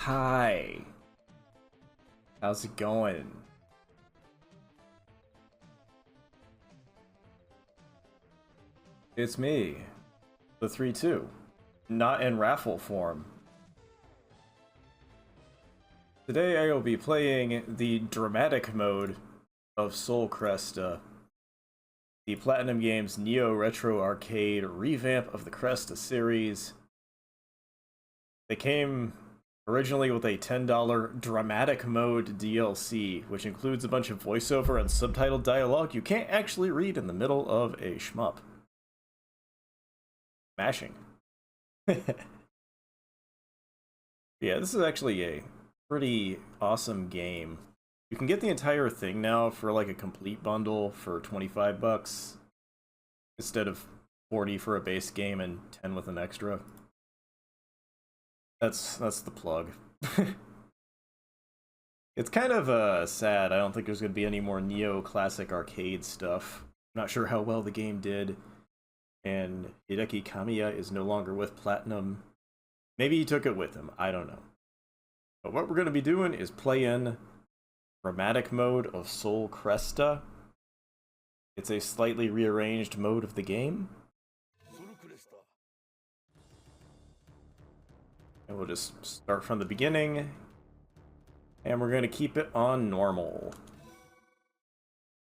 Hi. How's it going? It's me, TheThreeTwo. Not in raffle form. Today I will be playing the dramatic mode of Soul Cresta, the Platinum Games Neo Retro Arcade revamp of the Cresta series. They came originally with a $10 dramatic mode DLC, which includes a bunch of voiceover and subtitled dialogue you can't actually read in the middle of a shmup. Mashing. Yeah, this is actually a pretty awesome game. You can get the entire thing now for like a complete bundle for 25 bucks instead of 40 for a base game and 10 with an extra. That's the plug. It's kind of sad. I don't think there's going to be any more Neo Classic Arcade stuff. I'm not sure how well the game did. And Hideki Kamiya is no longer with Platinum. Maybe he took it with him. I don't know. But what we're going to be doing is play in dramatic mode of Soul Cresta. It's a slightly rearranged mode of the game. And we'll just start from the beginning. And we're going to keep it on normal.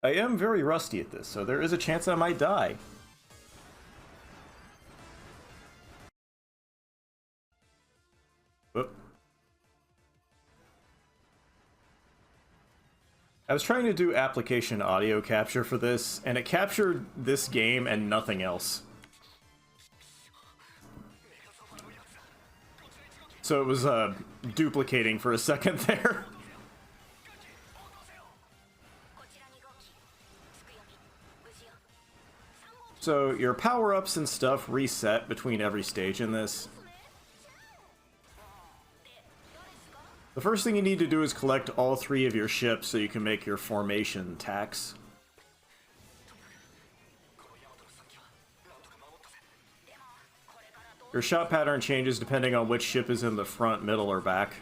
I am very rusty at this, so there is a chance I might die. Whoop. I was trying to do application audio capture for this, and it captured this game and nothing else. So it was duplicating for a second there. So your power-ups and stuff reset between every stage in this. The first thing you need to do is collect all 3 of your ships so you can make your formation attacks. Your shot pattern changes depending on which ship is in the front, middle, or back.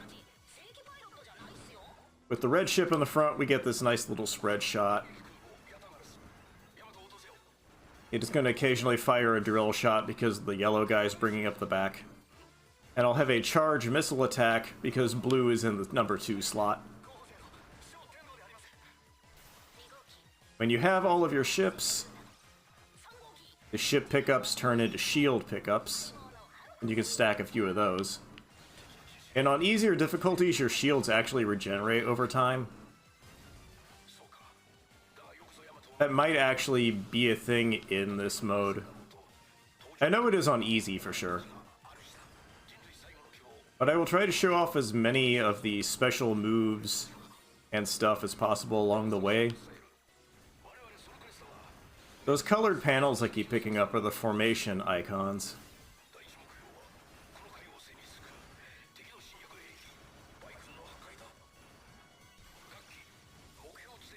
With the red ship in the front, we get this nice little spread shot. It is going to occasionally fire a drill shot because the yellow guy is bringing up the back. And I'll have a charge missile attack because blue is in the number 2 slot. When you have all of your ships, the ship pickups turn into shield pickups. And you can stack a few of those. And on easier difficulties, your shields actually regenerate over time. That might actually be a thing in this mode. I know it is on easy for sure. But I will try to show off as many of the special moves and stuff as possible along the way. Those colored panels I keep picking up are the formation icons.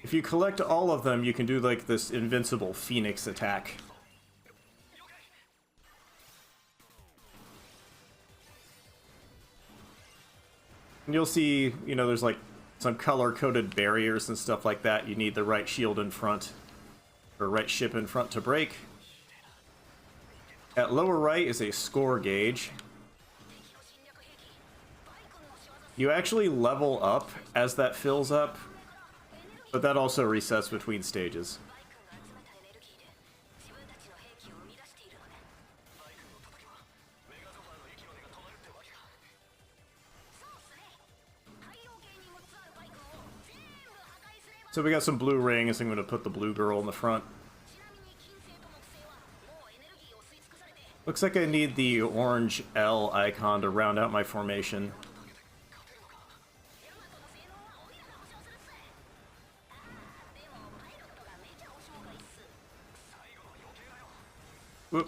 If you collect all of them, you can do like this invincible Phoenix attack. And you'll see, you know, there's like some color-coded barriers and stuff like that. You need the right shield in front, or right ship in front to break. At lower right is a score gauge. You actually level up as that fills up. But that also resets between stages. So we got some blue rings. I'm going to put the blue girl in the front. Looks like I need the orange L icon to round out my formation. Whoop.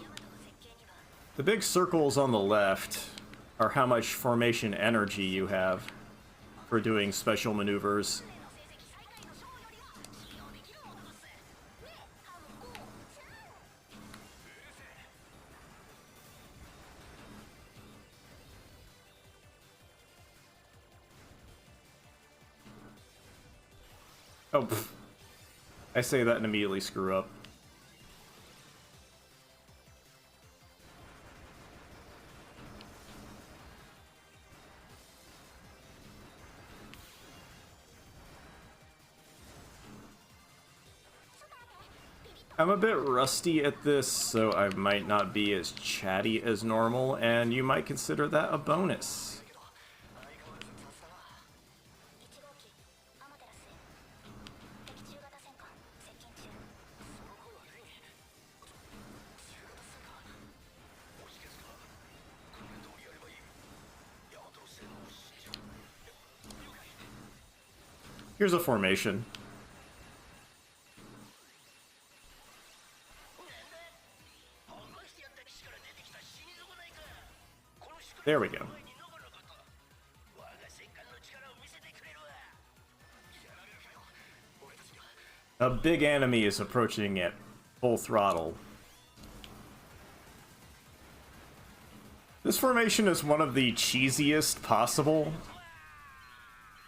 The big circles on the left are how much formation energy you have for doing special maneuvers. Oh, pfft. I say that and immediately screw up. I'm a bit rusty at this, so I might not be as chatty as normal, and you might consider that a bonus. Here's a formation. There we go. A big enemy is approaching at full throttle. This formation is one of the cheesiest possible.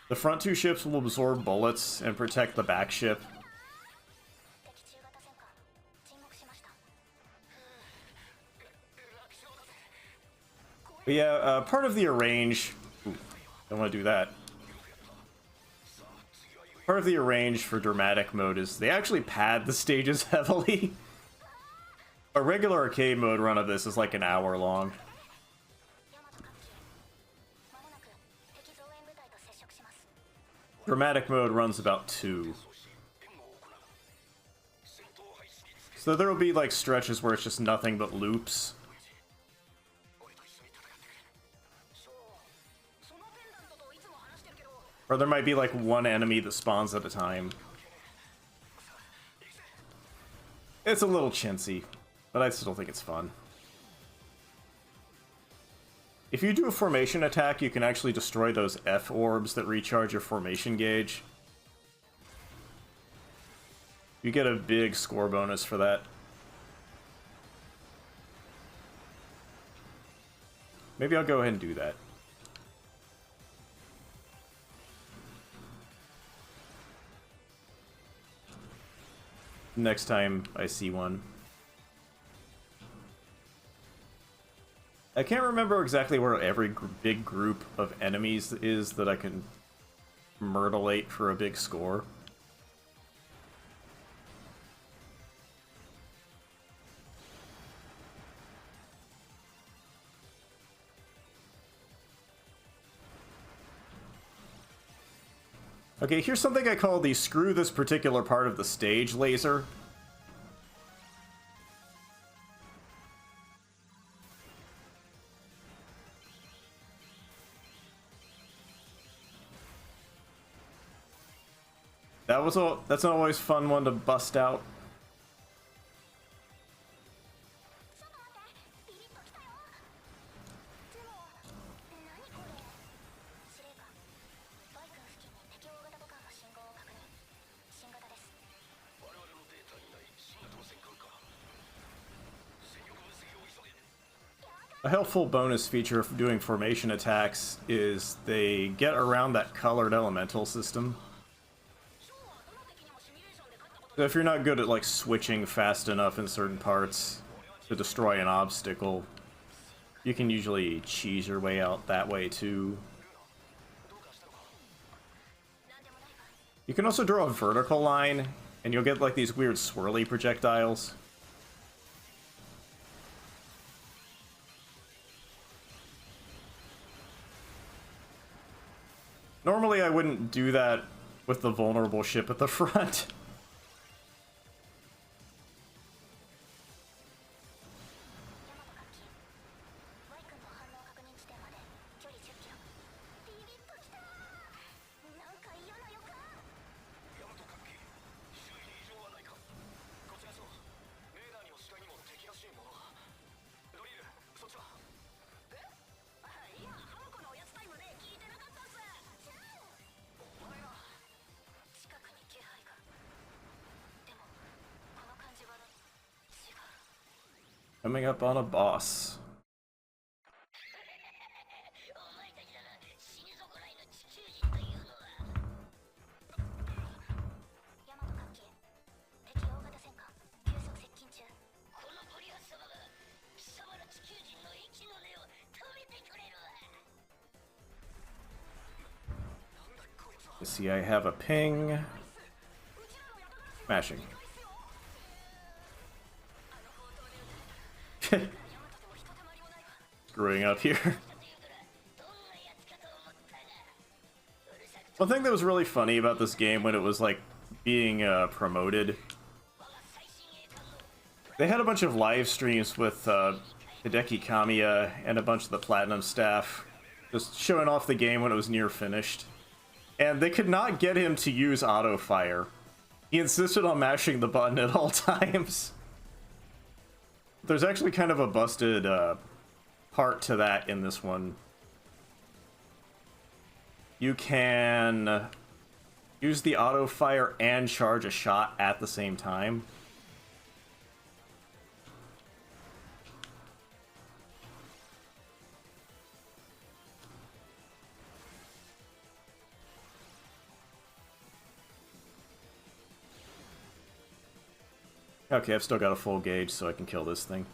The front two ships will absorb bullets and protect the back ship. But yeah, part of the arrange... Ooh, don't want to do that. Part of the arrange for dramatic mode is they actually pad the stages heavily. A regular arcade mode run of this is like an hour long. Dramatic mode runs about 2. So there will be like stretches where it's just nothing but loops. Or there might be like one enemy that spawns at a time. It's a little chintzy, but I still think it's fun. If you do a formation attack, you can actually destroy those F orbs that recharge your formation gauge. You get a big score bonus for that. Maybe I'll go ahead and do that. Next time I see one. I can't remember exactly where every big group of enemies is that I can myrtleate for a big score. Okay, here's something I call the screw this particular part of the stage laser. That's an always fun one to bust out. A helpful bonus feature of doing formation attacks is they get around that colored elemental system. So if you're not good at like switching fast enough in certain parts to destroy an obstacle, you can usually cheese your way out that way too. You can also draw a vertical line, and you'll get like these weird swirly projectiles. Normally I wouldn't do that with the vulnerable ship at the front. Coming up on a boss. See, I have a ping. Smashing. Screwing up here. One thing that was really funny about this game when it was like being promoted, they had a bunch of live streams with Hideki Kamiya and a bunch of the Platinum staff just showing off the game when it was near finished. And they could not get him to use auto fire. He insisted on mashing the button at all times. There's actually kind of a busted part to that in this one. You can use the auto fire and charge a shot at the same time. Okay, I've still got a full gauge, so I can kill this thing.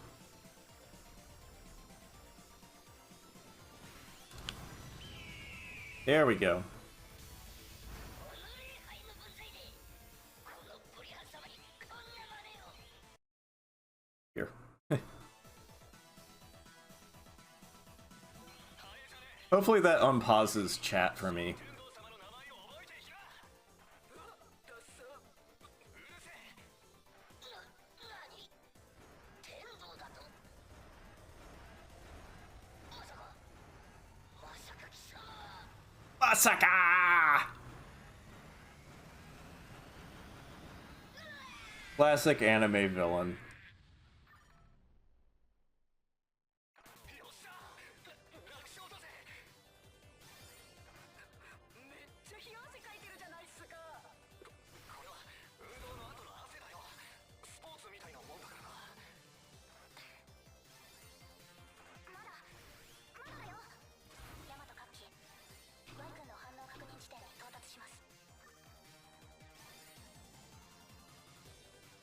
There we go. Here. Hopefully that unpauses chat for me. Masaka! Classic anime villain.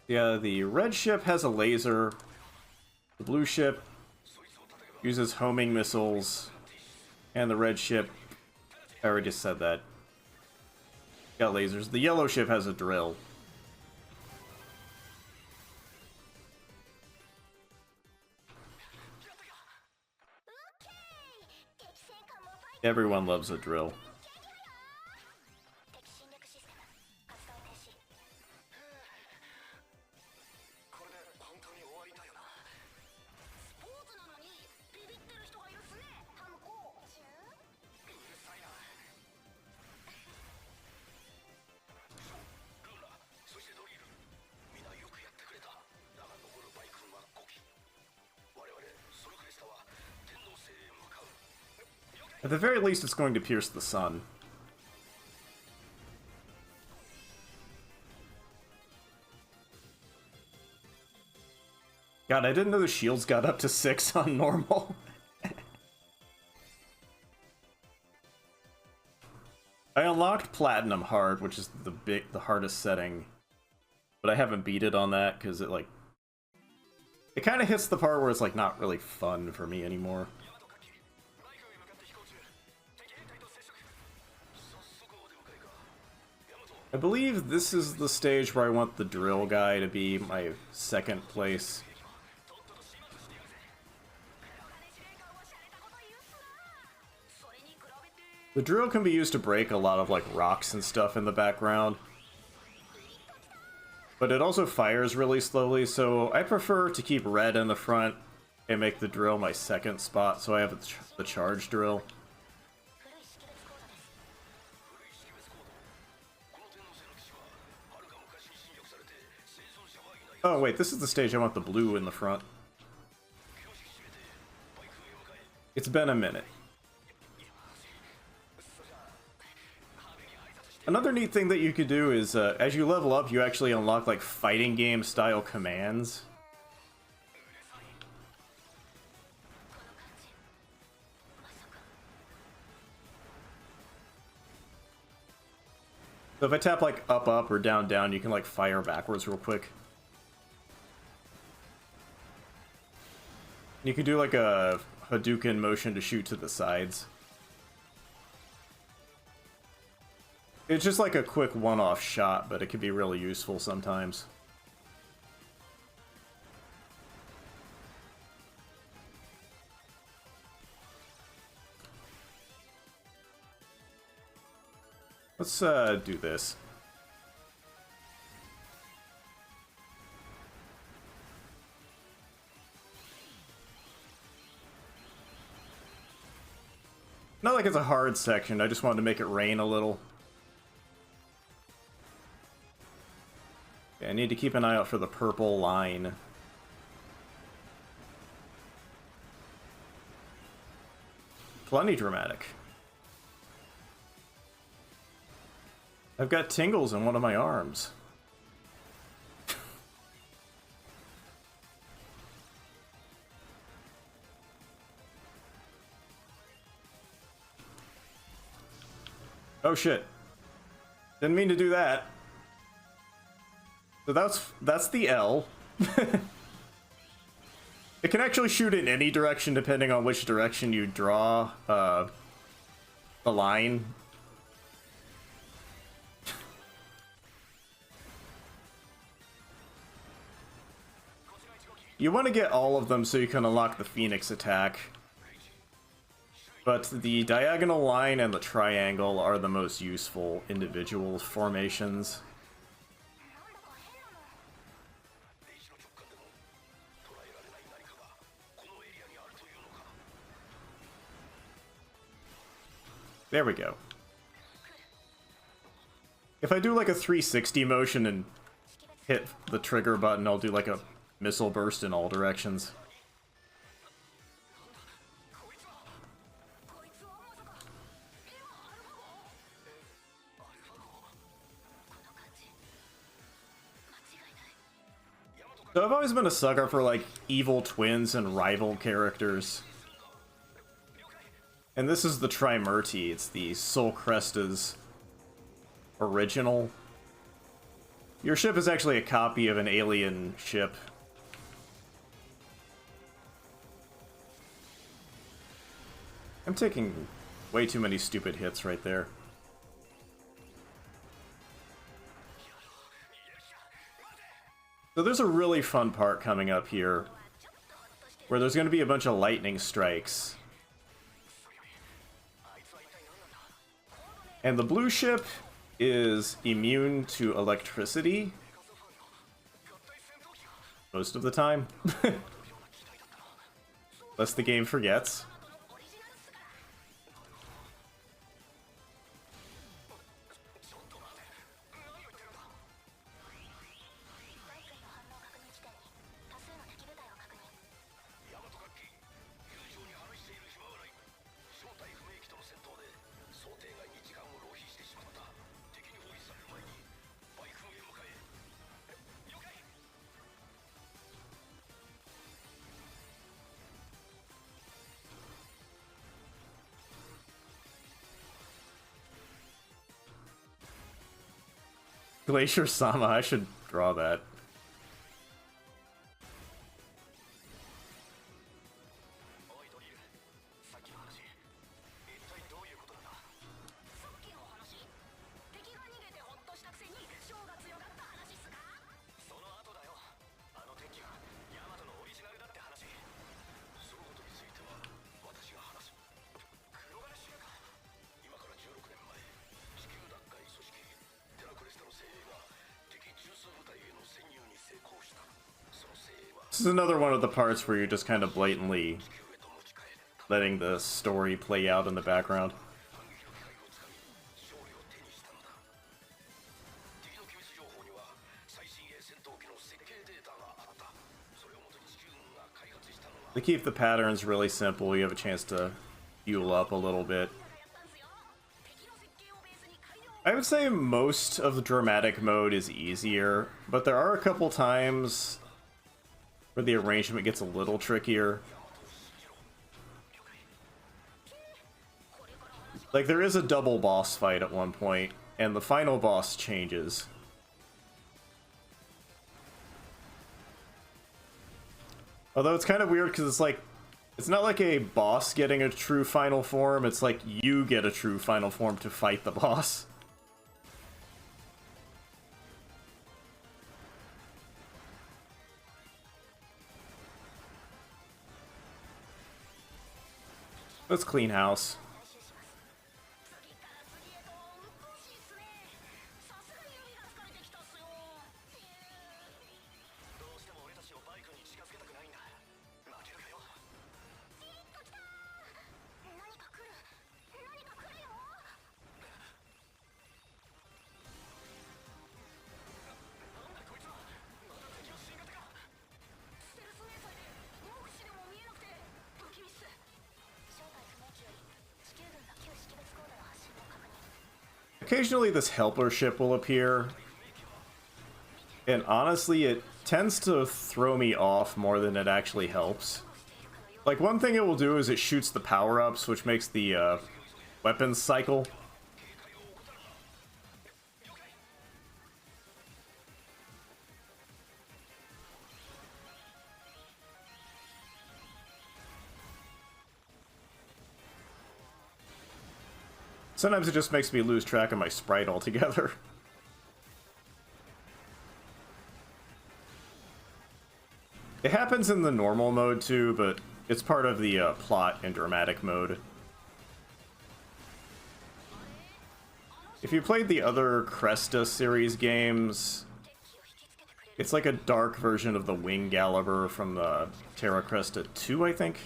Yeah, the red ship has a laser. The blue ship uses homing missiles. And the red ship, I already just said that, got lasers. The yellow ship has a drill. Everyone loves a drill. At the very least, it's going to pierce the sun. God, I didn't know the shields got up to 6 on normal. I unlocked Platinum hard, which is the hardest setting, but I haven't beat it on that because it kind of hits the part where it's like not really fun for me anymore. I believe this is the stage where I want the drill guy to be my second place. The drill can be used to break a lot of like rocks and stuff in the background. But it also fires really slowly, so I prefer to keep red in the front and make the drill my second spot, so I have the charge drill. Oh wait, this is the stage I want the blue in the front. It's been a minute. Another neat thing that you could do is, as you level up, you actually unlock like fighting game style commands. So if I tap like up up or down down, you can like fire backwards real quick. You can do like a Hadouken motion to shoot to the sides. It's just like a quick one-off shot, but it can be really useful sometimes. Let's do this. Not like it's a hard section, I just wanted to make it rain a little. Okay, I need to keep an eye out for the purple line. Plenty dramatic. I've got tingles in one of my arms. Oh shit. Didn't mean to do that. So that's the L. It can actually shoot in any direction depending on which direction you draw the line. You want to get all of them so you can unlock the Phoenix attack. But the diagonal line and the triangle are the most useful individual formations. There we go. If I do like a 360 motion and hit the trigger button, I'll do like a missile burst in all directions. So I've always been a sucker for like evil twins and rival characters. And this is the Trimurti, it's the Soul Cresta's original. Your ship is actually a copy of an alien ship. I'm taking way too many stupid hits right there. So there's a really fun part coming up here, where there's going to be a bunch of lightning strikes. And the blue ship is immune to electricity most of the time. Unless the game forgets. Glacier Sama, I should draw that. This is another one of the parts where you're just kind of blatantly letting the story play out in the background. To keep the patterns really simple, you have a chance to fuel up a little bit. I would say most of the dramatic mode is easier, but there are a couple times where the arrangement gets a little trickier. Like, there is a double boss fight at one point, and the final boss changes. Although it's kind of weird because it's like, it's not like a boss getting a true final form, it's like you get a true final form to fight the boss. Let's clean house. Occasionally this helper ship will appear, and honestly it tends to throw me off more than it actually helps. Like, one thing it will do is it shoots the power-ups, which makes the weapons cycle. Sometimes it just makes me lose track of my sprite altogether. It happens in the normal mode too, but it's part of the plot in dramatic mode. If you played the other Cresta series games, it's like a dark version of the Wing Gallivor from the Terra Cresta 2, I think?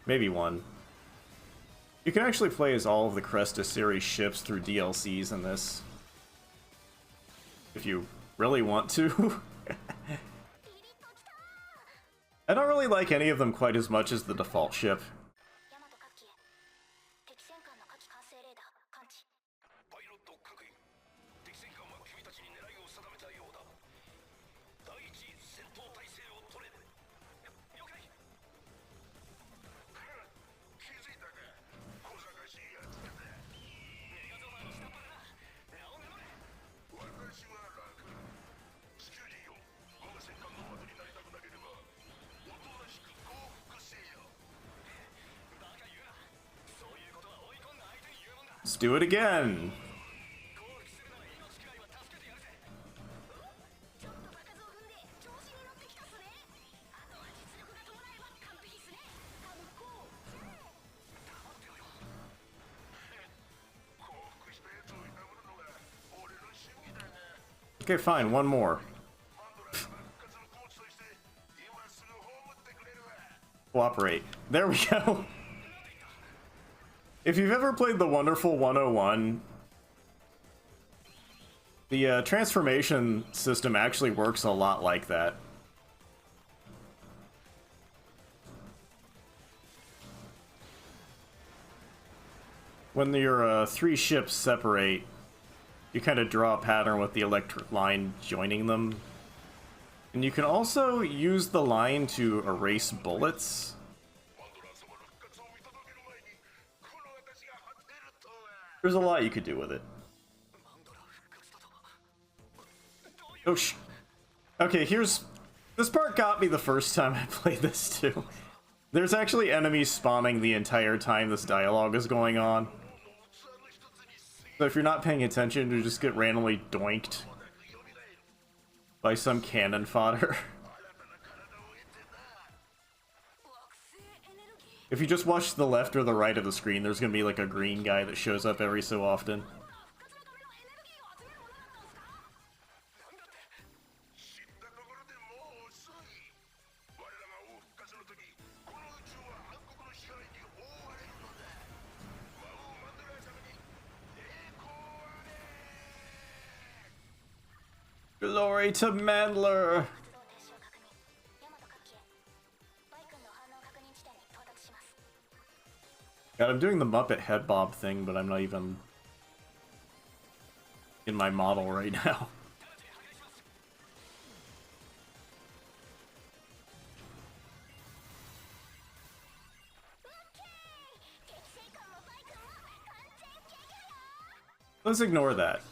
Maybe 1. You can actually play as all of the Cresta series ships through DLCs in this. If you really want to. I don't really like any of them quite as much as the default ship. Let's do it again. Okay, fine, one more. Cooperate. There we go. If you've ever played the Wonderful 101, the transformation system actually works a lot like that. When your three ships separate, you kind of draw a pattern with the electric line joining them. And you can also use the line to erase bullets. There's a lot you could do with it. Oh, okay, here's... This part got me the first time I played this, too. There's actually enemies spawning the entire time this dialogue is going on. So if you're not paying attention, you just get randomly doinked by some cannon fodder. If you just watch the left or the right of the screen, there's gonna be like a green guy that shows up every so often. Glory to Mandler! God, I'm doing the Muppet head bob thing, but I'm not even in my model right now. Let's ignore that.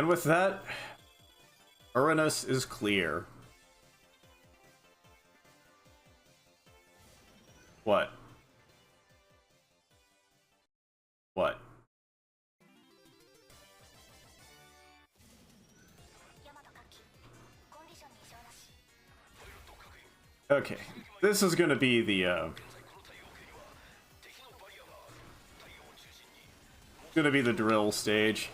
And with that, Uranus is clear. What? What? Okay, this is gonna be the drill stage.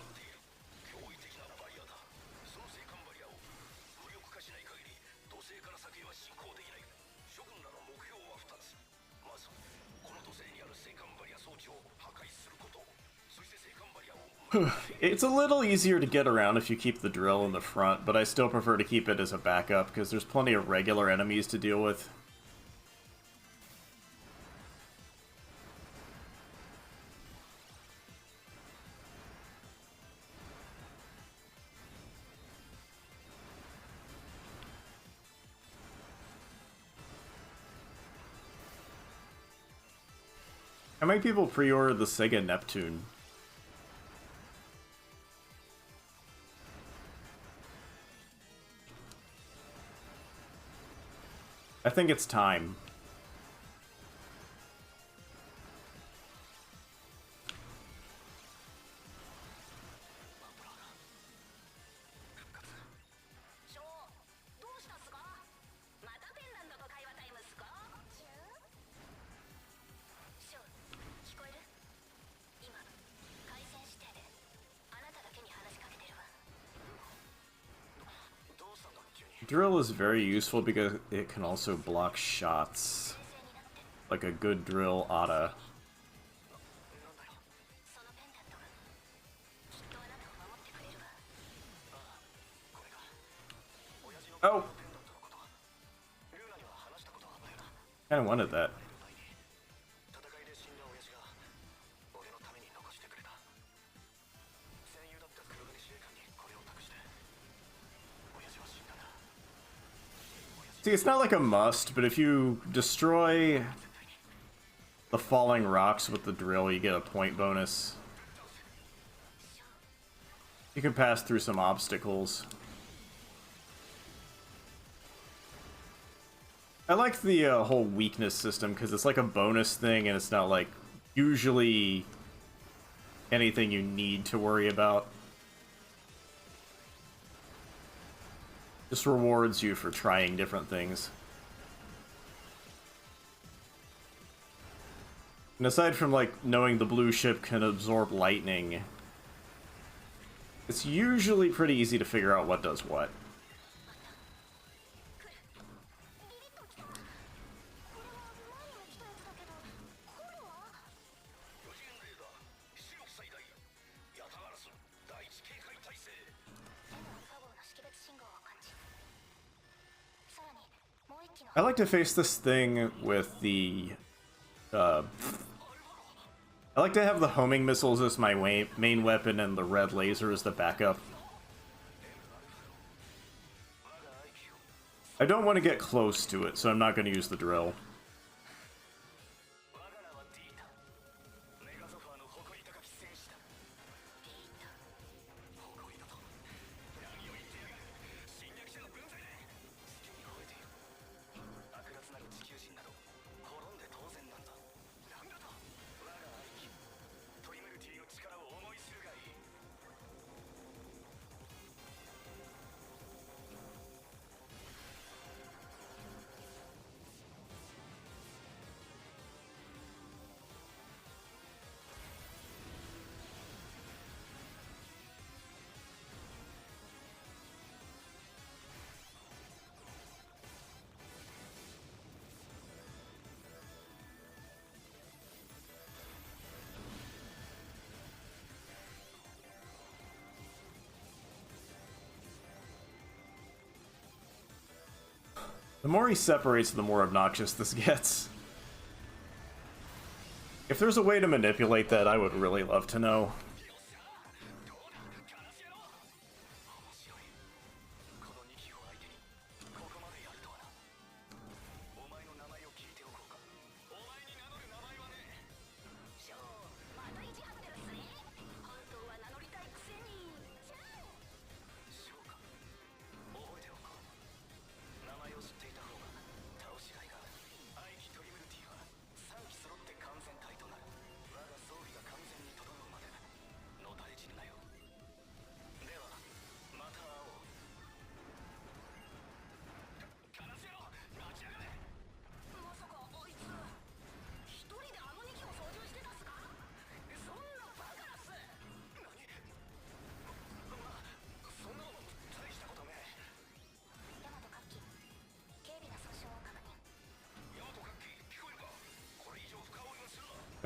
It's a little easier to get around if you keep the drill in the front, but I still prefer to keep it as a backup because there's plenty of regular enemies to deal with. How many people pre-ordered the Sega Neptune? I think it's time. Drill is very useful because it can also block shots, like a good drill oughta. Oh! Kinda wanted that. See, it's not like a must, but if you destroy the falling rocks with the drill, you get a point bonus. You can pass through some obstacles. I like the whole weakness system because it's like a bonus thing and it's not like usually anything you need to worry about. Just rewards you for trying different things. And aside from, like, knowing the blue ship can absorb lightning, it's usually pretty easy to figure out what does what. I like to face this thing with the, I like to have the homing missiles as my main weapon and the red laser as the backup. I don't want to get close to it, so I'm not going to use the drill. The more he separates, the more obnoxious this gets. If there's a way to manipulate that, I would really love to know.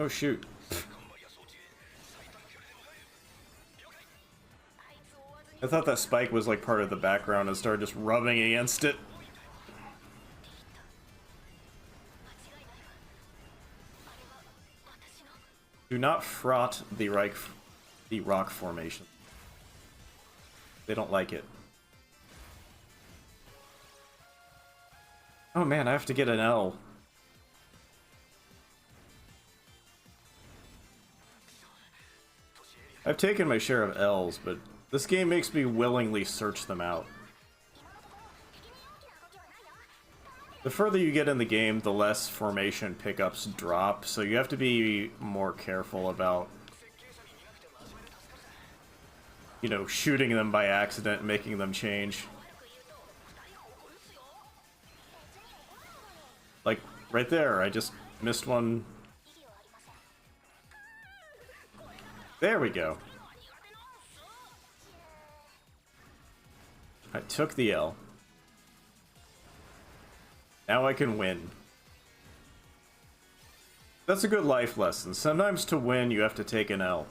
Oh shoot. I thought that spike was like part of the background and started just rubbing against it. Do not fraught the rock formation. They don't like it. Oh man, I have to get an L. I've taken my share of L's, but this game makes me willingly search them out. The further you get in the game, the less formation pickups drop, so you have to be more careful about, you know, shooting them by accident, making them change. Like, right there, I just missed one. There we go. I took the L. Now I can win. That's a good life lesson. Sometimes to win, you have to take an L.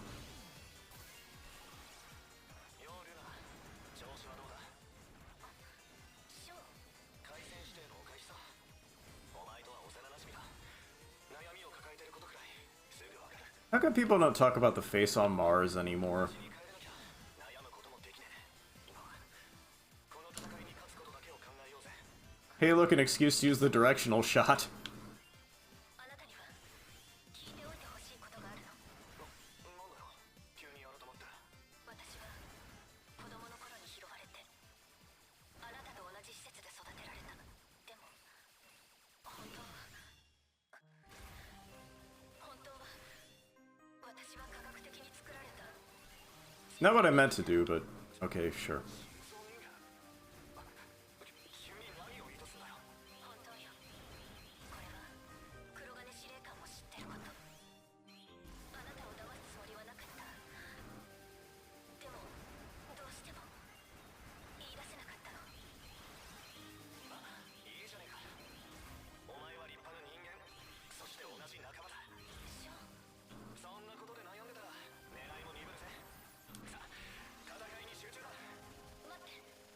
How come people don't talk about the face on Mars anymore? Hey, look, an excuse to use the directional shot. Not what I meant to do, but okay, sure.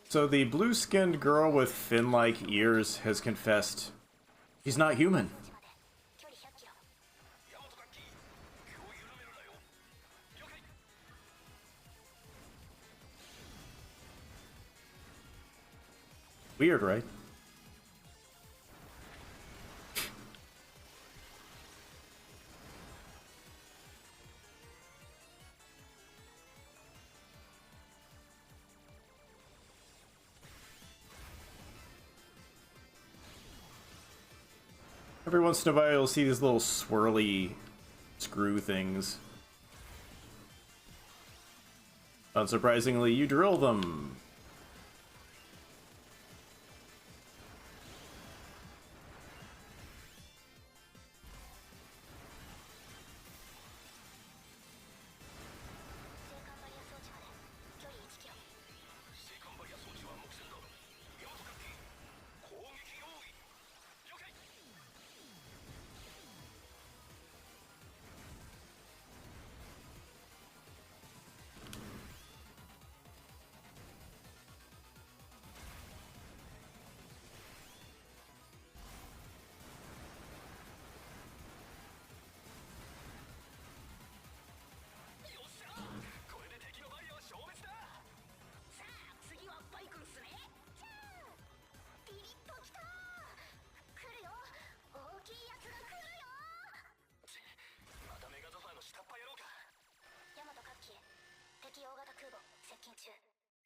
So the blue-skinned girl with fin-like ears has confessed she's not human. Weird, right? Every once in a while you'll see these little swirly screw things. Unsurprisingly, you drill them.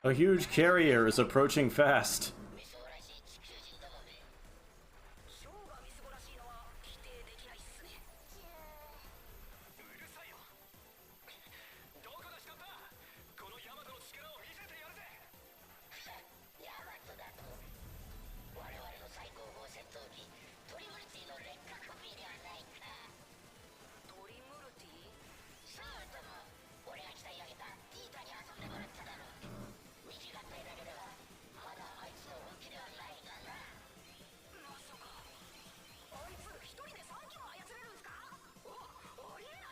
A huge carrier is approaching fast.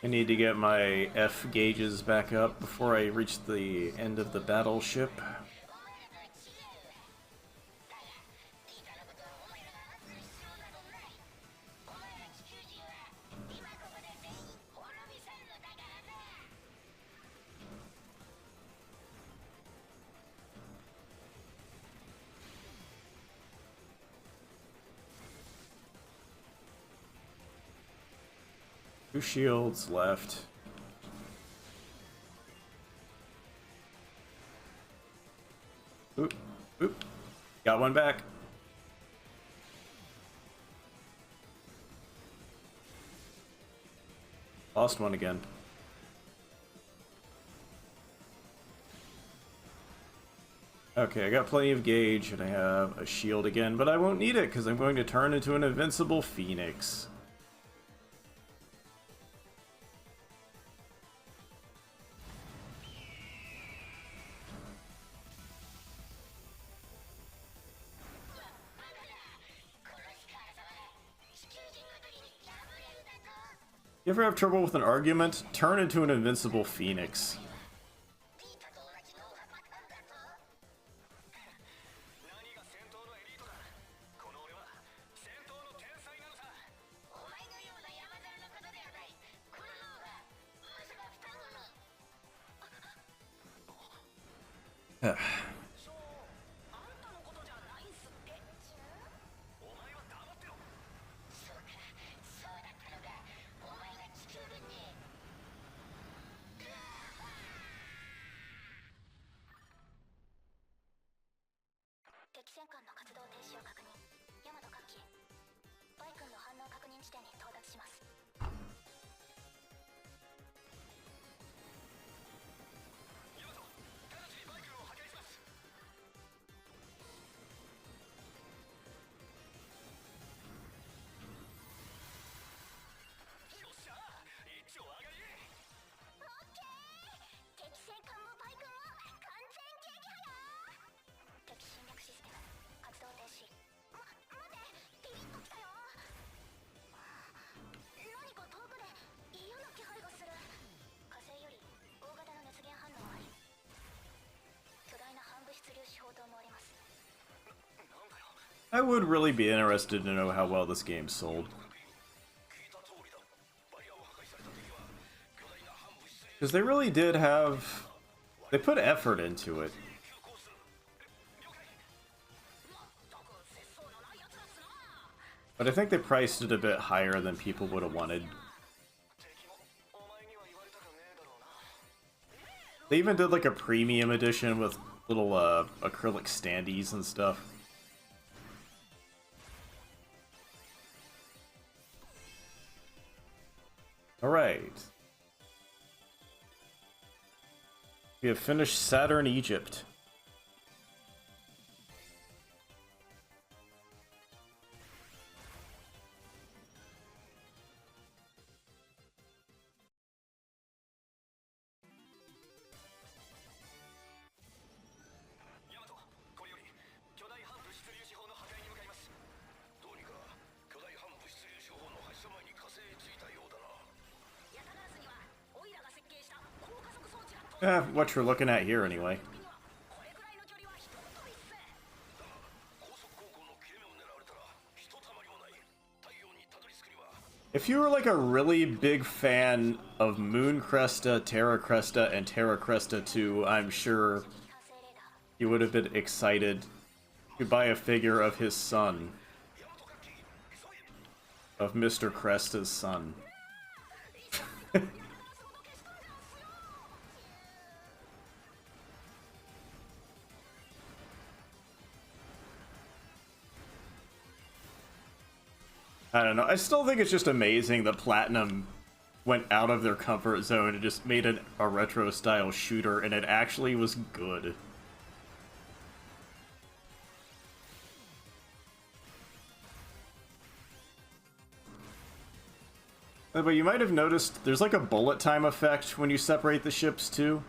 I need to get my F gauges back up before I reach the end of the battleship. Two shields left. Oop, oop. Got one back. Lost one again. Okay, I got plenty of gauge, and I have a shield again, but I won't need it, because I'm going to turn into an invincible phoenix. You ever have trouble with an argument? Turn into an invincible phoenix. I would really be interested to know how well this game sold. Because they really did have... They put effort into it. But I think they priced it a bit higher than people would have wanted. They even did like a premium edition with little acrylic standees and stuff. Alright. We have finished Saturn Egypt. What you're looking at here, anyway. If you were like a really big fan of Moon Cresta, Terra Cresta, and Terra Cresta 2, I'm sure you would have been excited to buy a figure of his son. Of Mr. Cresta's son. I don't know. I still think it's just amazing that Platinum went out of their comfort zone and just made a retro-style shooter, and it actually was good. But you might have noticed there's like a bullet time effect when you separate the ships, too.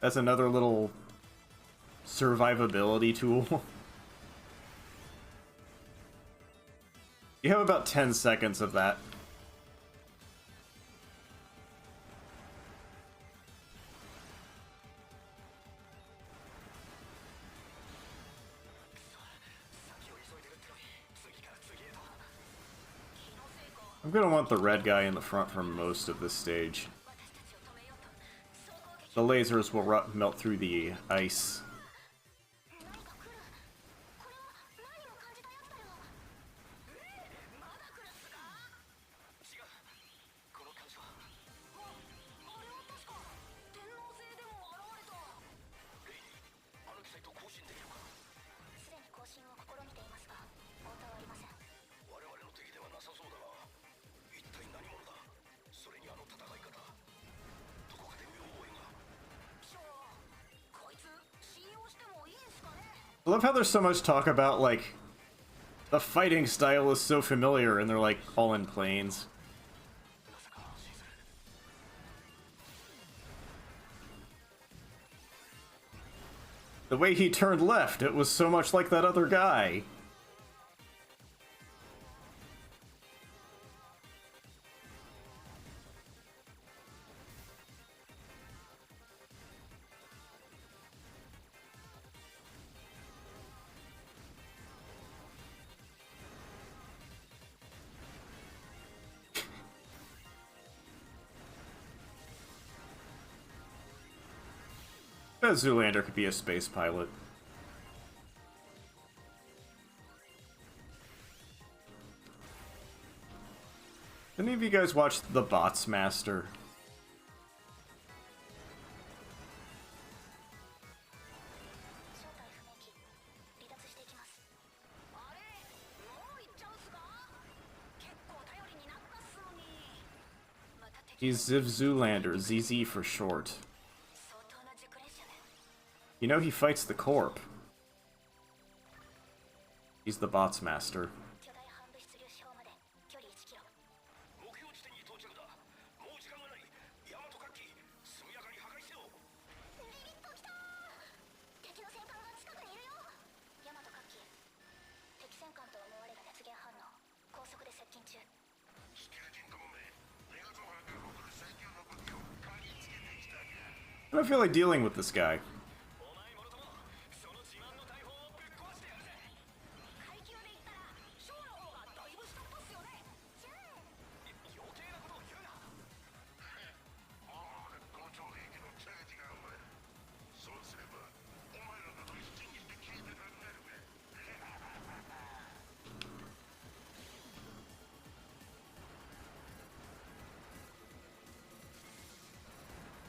That's another little survivability tool. You have about 10 seconds of that. I'm gonna want the red guy in the front for most of this stage. The lasers will melt through the ice. I love how there's so much talk about, like, the fighting style is so familiar, and they're, like, all in planes. The way he turned left, it was so much like that other guy. Zoolander could be a space pilot. Any of you guys watched The Bots Master? He's Ziv Zoolander, ZZ for short. You know he fights the Corp. He's the Bots Master. I don't feel like dealing with this guy.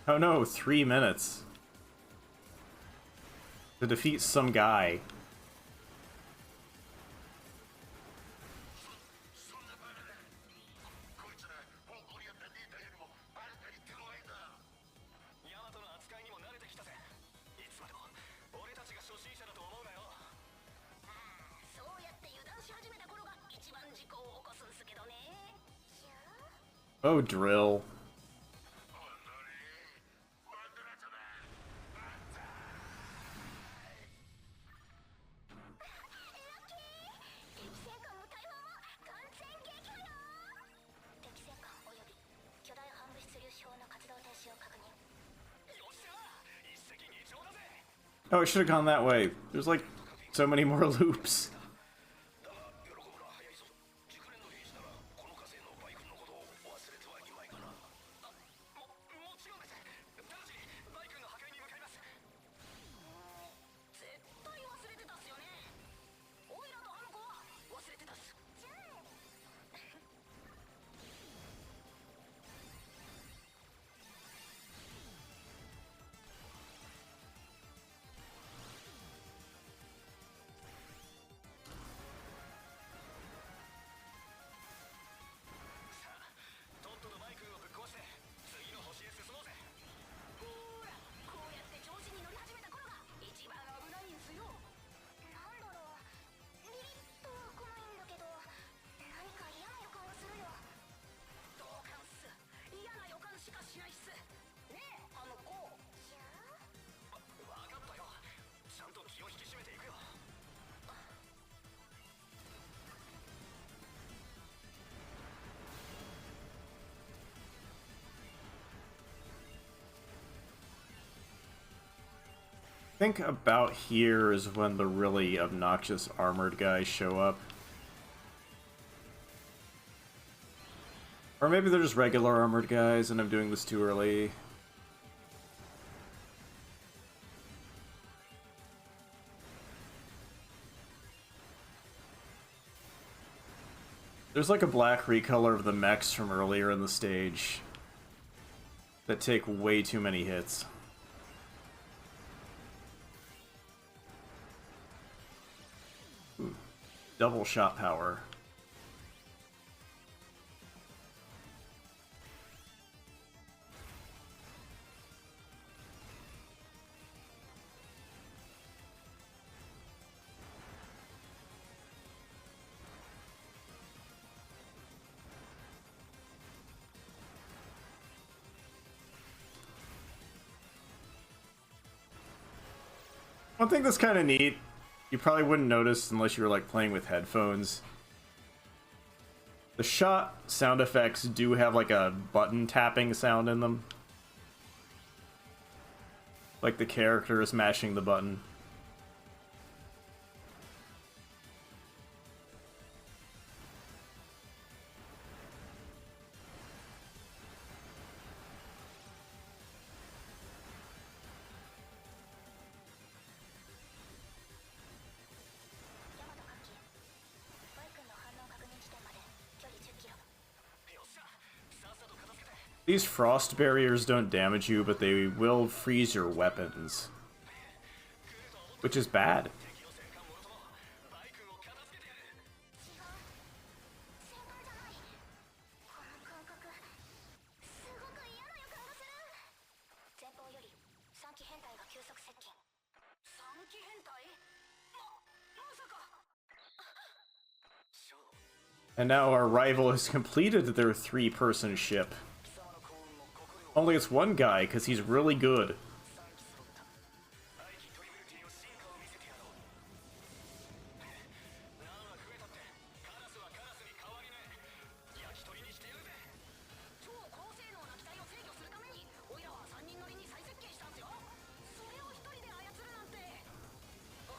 Oh no, 3 minutes to defeat some guy. Oh, drill. Oh, it should have gone that way. There's like so many more loops. I think about here is when the really obnoxious armored guys show up. Or maybe they're just regular armored guys and I'm doing this too early. There's like a black recolor of the mechs from earlier in the stage that take way too many hits. Ooh, double shot power. One thing that's kind of neat, you probably wouldn't notice unless you were like playing with headphones. The shot sound effects do have like a button tapping sound in them. Like the character is mashing the button. These frost barriers don't damage you, but they will freeze your weapons. Which is bad. And now our rival has completed their 3-person ship. Only it's one guy, because he's really good.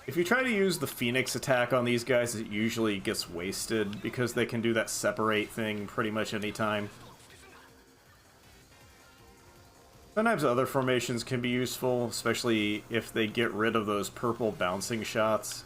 If you try to use the Phoenix attack on these guys, it usually gets wasted, because they can do that separate thing pretty much anytime. Sometimes other formations can be useful, especially if they get rid of those purple bouncing shots.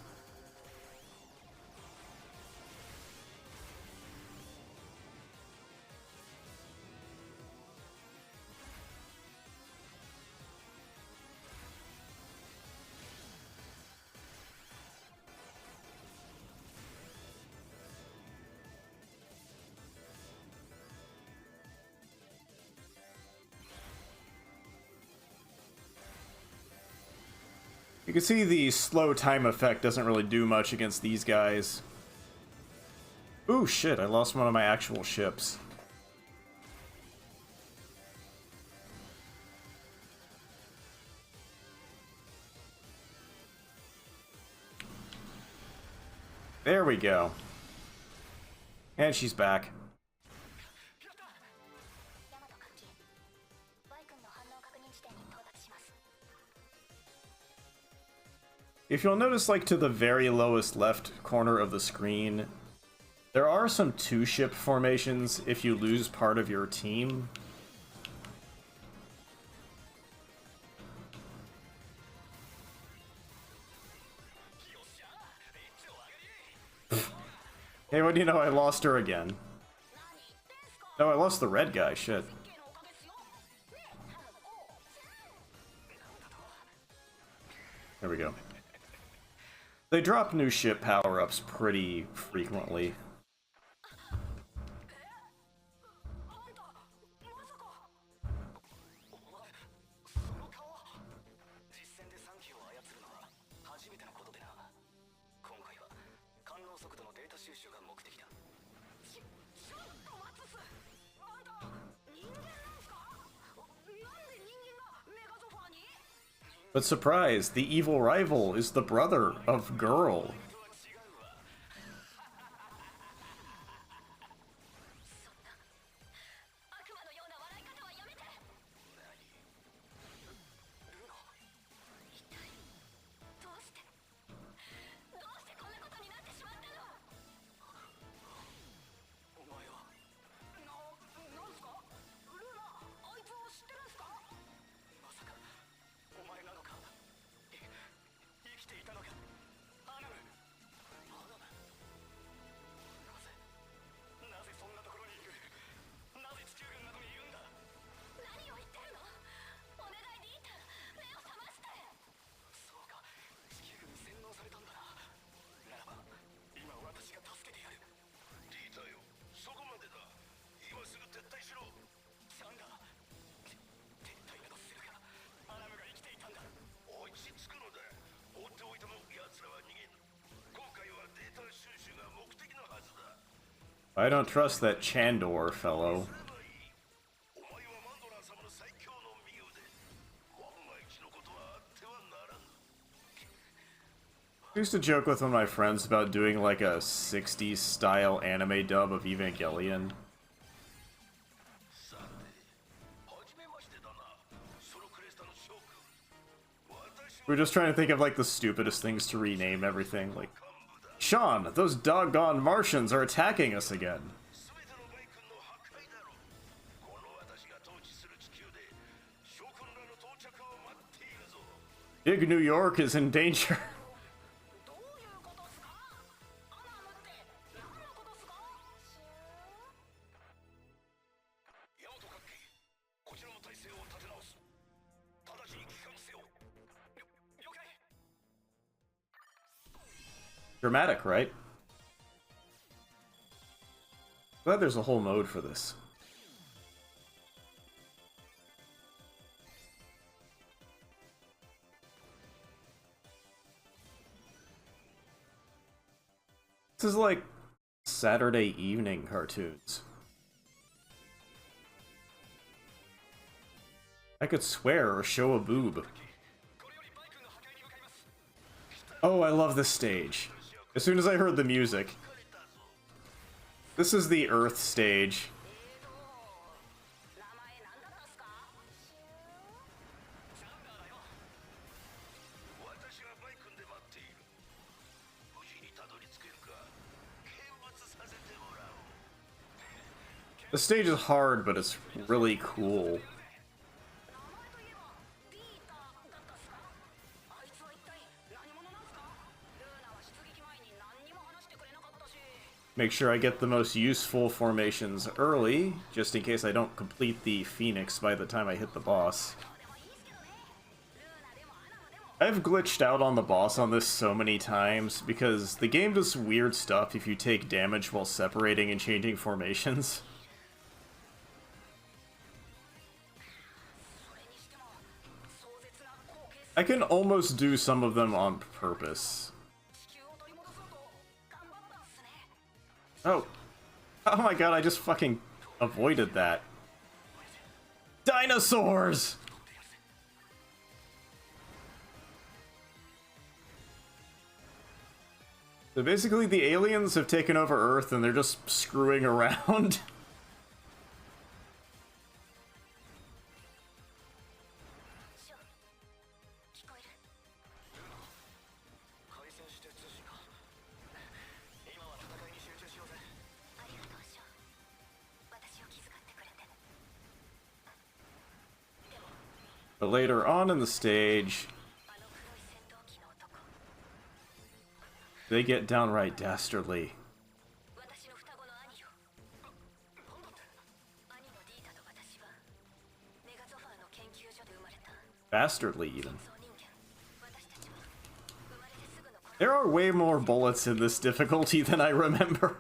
You can see the slow time effect doesn't really do much against these guys. Ooh, shit, I lost one of my actual ships. There we go. And she's back. If you'll notice, like, to the very lowest left corner of the screen, there are some 2-ship formations if you lose part of your team. Hey, what do you know? I lost her again. No, I lost the red guy, shit. There we go. They drop new ship power-ups pretty frequently. But surprise, the evil rival is the brother of Girl. I don't trust that Chandor fellow. I used to joke with one of my friends about doing like a 60s style anime dub of Evangelion. We're just trying to think of like the stupidest things to rename everything, like, Sean, those doggone Martians are attacking us again. Big New York is in danger. Dramatic, right? Glad there's a whole mode for this. This is like Saturday evening cartoons. I could swear or show a boob. Oh, I love this stage. As soon as I heard the music. This is the Earth stage. The stage is hard, but it's really cool. Make sure I get the most useful formations early, just in case I don't complete the Phoenix by the time I hit the boss. I've glitched out on the boss on this so many times, because the game does weird stuff if you take damage while separating and changing formations. I can almost do some of them on purpose. Oh. Oh my god, I just fucking avoided that. Dinosaurs! So basically the aliens have taken over Earth and they're just screwing around. But later on in the stage, they get downright dastardly. Bastardly, even. There are way more bullets in this difficulty than I remember.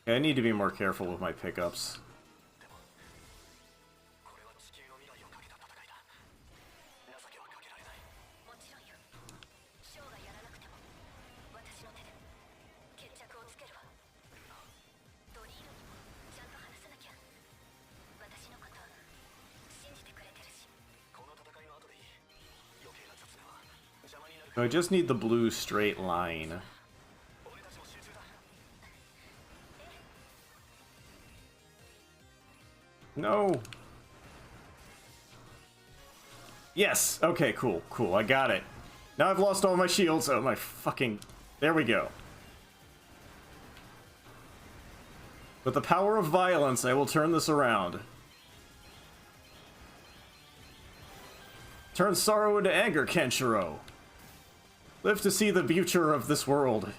I need to be more careful with my pickups. So I just need the blue straight line. No. Yes. Okay, cool. Cool. I got it. Now I've lost all my shields. Oh, my fucking... There we go. With the power of violence, I will turn this around. Turn sorrow into anger, Kenshiro. Live to see the future of this world.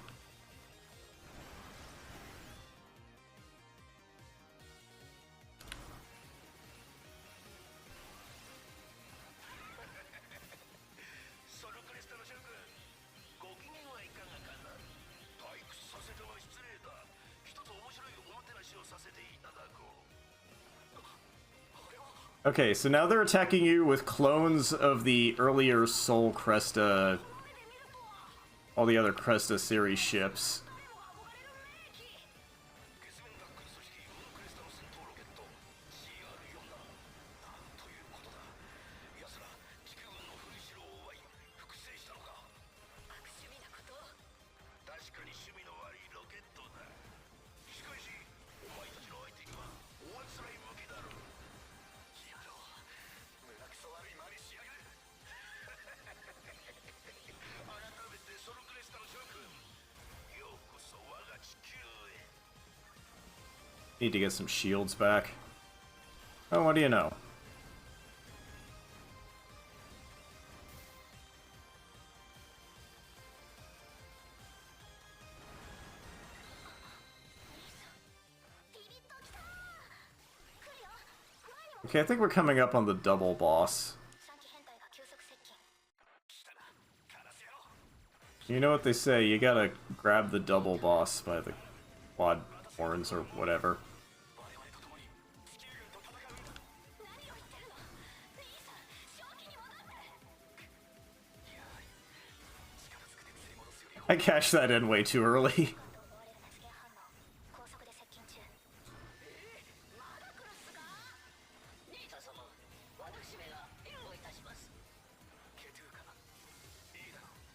Okay, so now they're attacking you with clones of the earlier Soul Cresta, all the other Cresta series ships. Need to get some shields back. Oh, what do you know? Okay, I think we're coming up on the double boss. You know what they say, you gotta grab the double boss by the quad horns or whatever. I cashed that in way too early.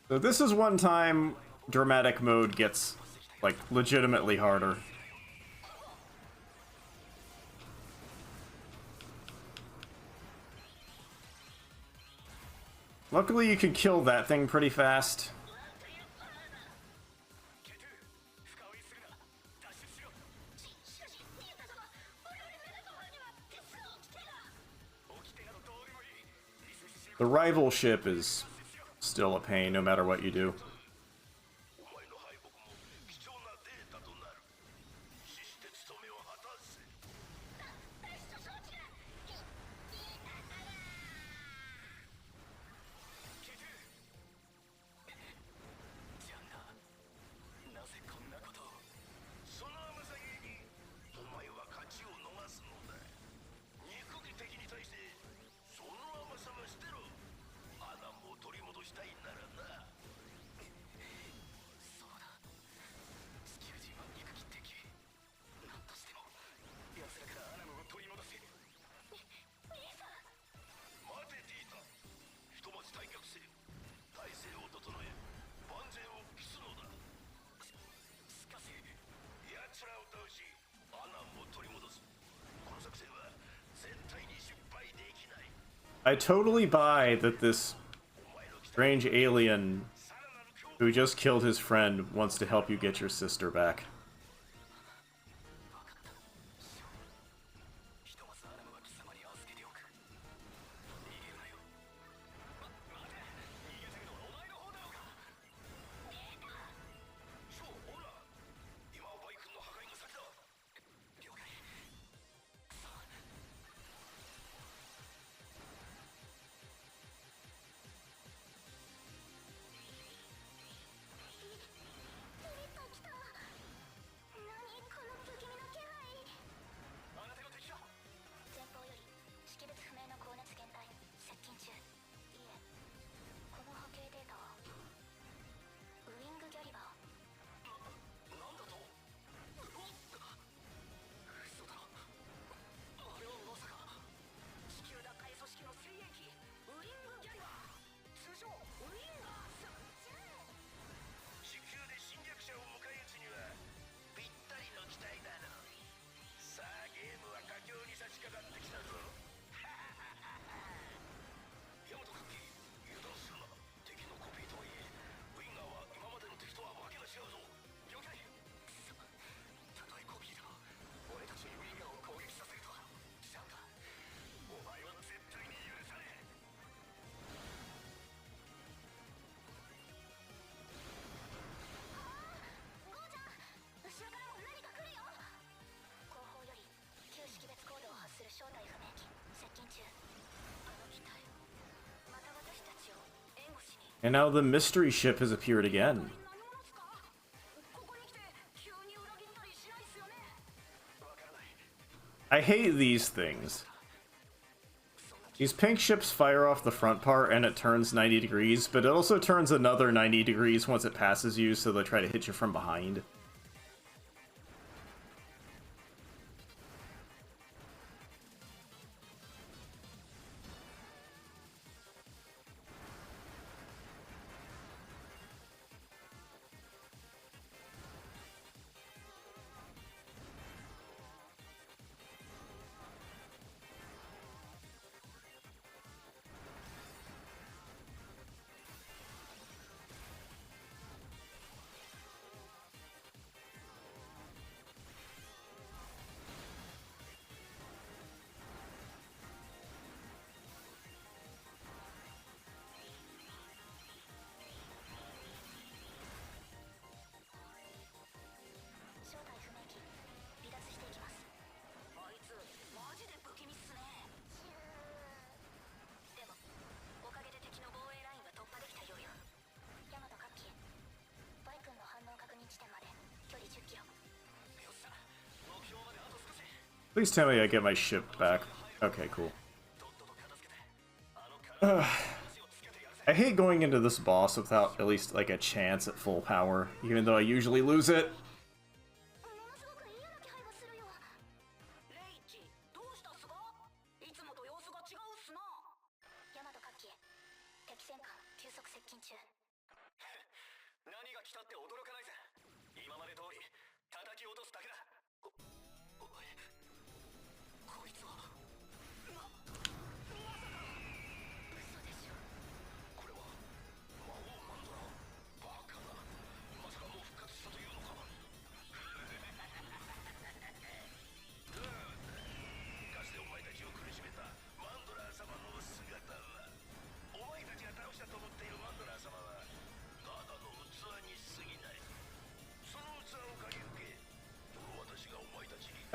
So this is one time dramatic mode gets, like, legitimately harder. Luckily you can kill that thing pretty fast. The rival ship is still a pain no matter what you do. I totally buy that this strange alien who just killed his friend wants to help you get your sister back. And now the mystery ship has appeared again. I hate these things. These pink ships fire off the front part and it turns 90 degrees, but it also turns another 90 degrees once it passes you, so they try to hit you from behind. Please tell me I get my ship back. Okay, cool. I hate going into this boss without at least, like, a chance at full power, even though I usually lose it.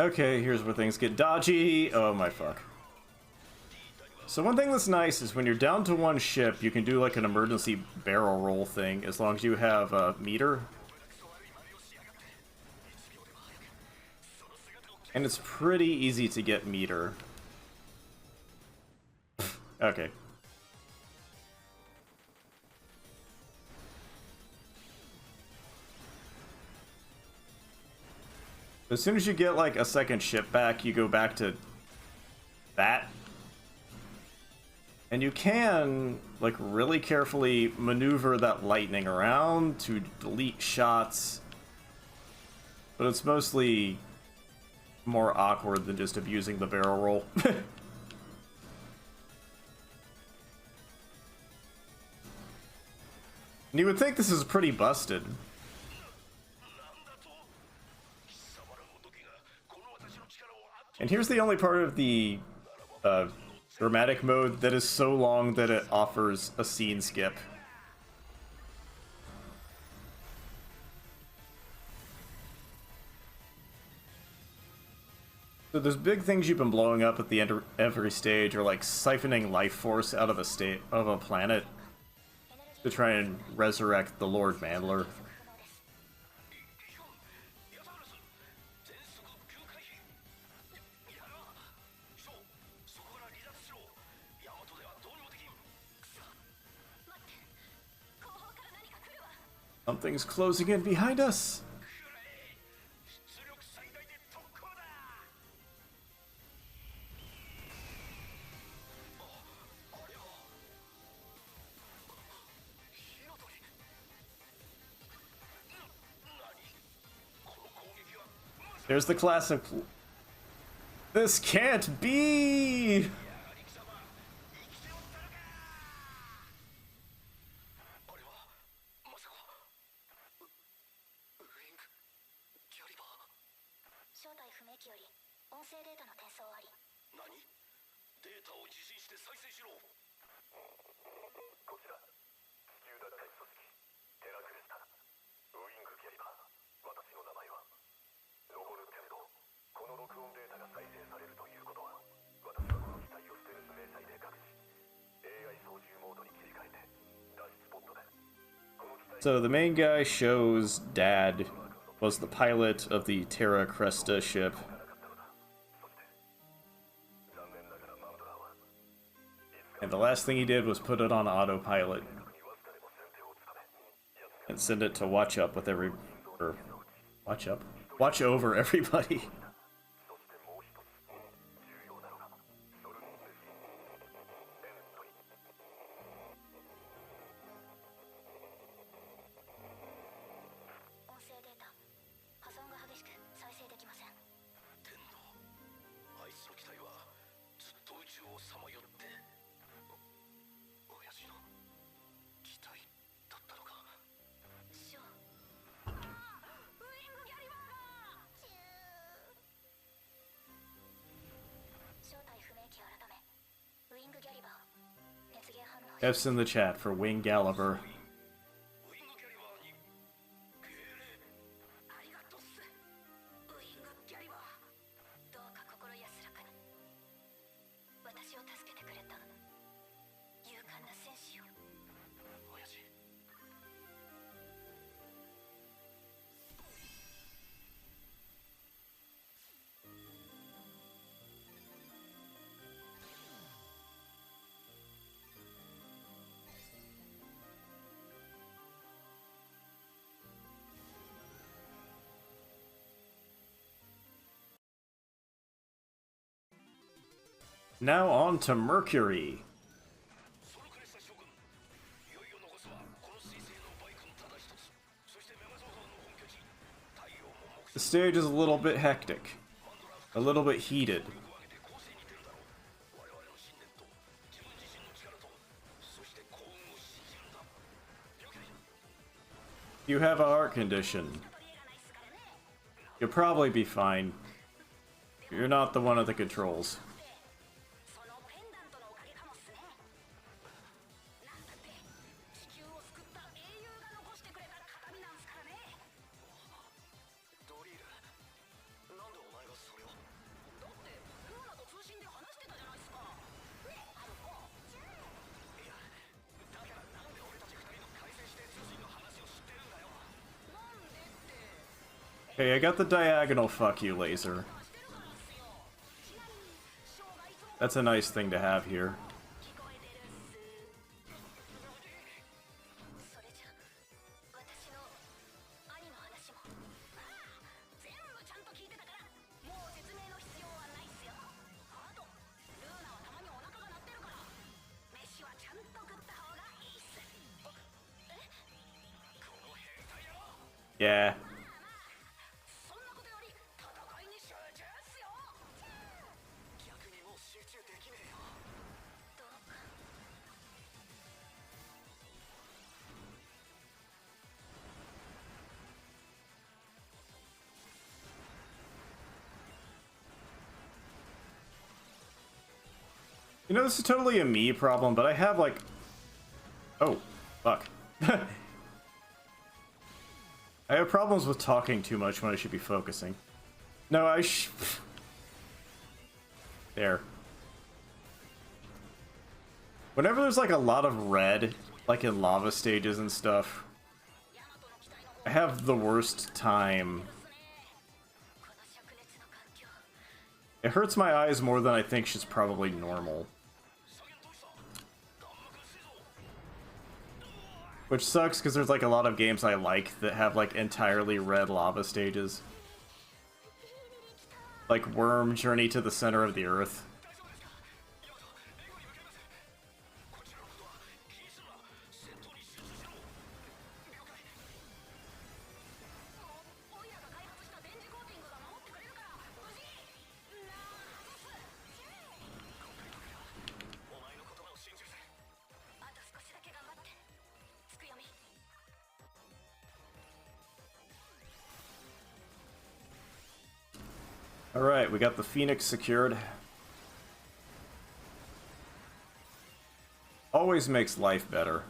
Okay, here's where things get dodgy. Oh my fuck. So one thing that's nice is when you're down to one ship, you can do like an emergency barrel roll thing as long as you have a meter. And it's pretty easy to get meter. Okay. As soon as you get like a second ship back, you go back to that. And you can, like, really carefully maneuver that lightning around to delete shots. But it's mostly more awkward than just abusing the barrel roll. And you would think this is pretty busted. And here's the only part of the dramatic mode that is so long that it offers a scene skip. So there's big things you've been blowing up at the end of every stage, or like siphoning life force out of a planet to try and resurrect the Lord Mandler. Something's closing in behind us. There's the classic. This can't be! AI 操縦モードに切り替えて脱出ポットで So the main guy, Sho's dad, was the pilot of the Terra Cresta ship. And the last thing he did was put it on autopilot. And send it to watch up with watch over everybody. F's in the chat for Wing Gallivor. Now on to Mercury. The stage is a little bit hectic, a little bit heated. You have a heart condition. You'll probably be fine. You're not the one at the controls. Hey, I got the diagonal fuck you laser. That's a nice thing to have here. Yeah. You know, this is totally a me problem, but I have like... Oh, fuck. I have problems with talking too much when I should be focusing. No, There. Whenever there's like a lot of red, like in lava stages and stuff, I have the worst time. It hurts my eyes more than I think is probably normal. Which sucks, because there's like a lot of games I like that have like entirely red lava stages. Like Worm Journey to the Center of the Earth. Alright, we got the Phoenix secured. Always makes life better.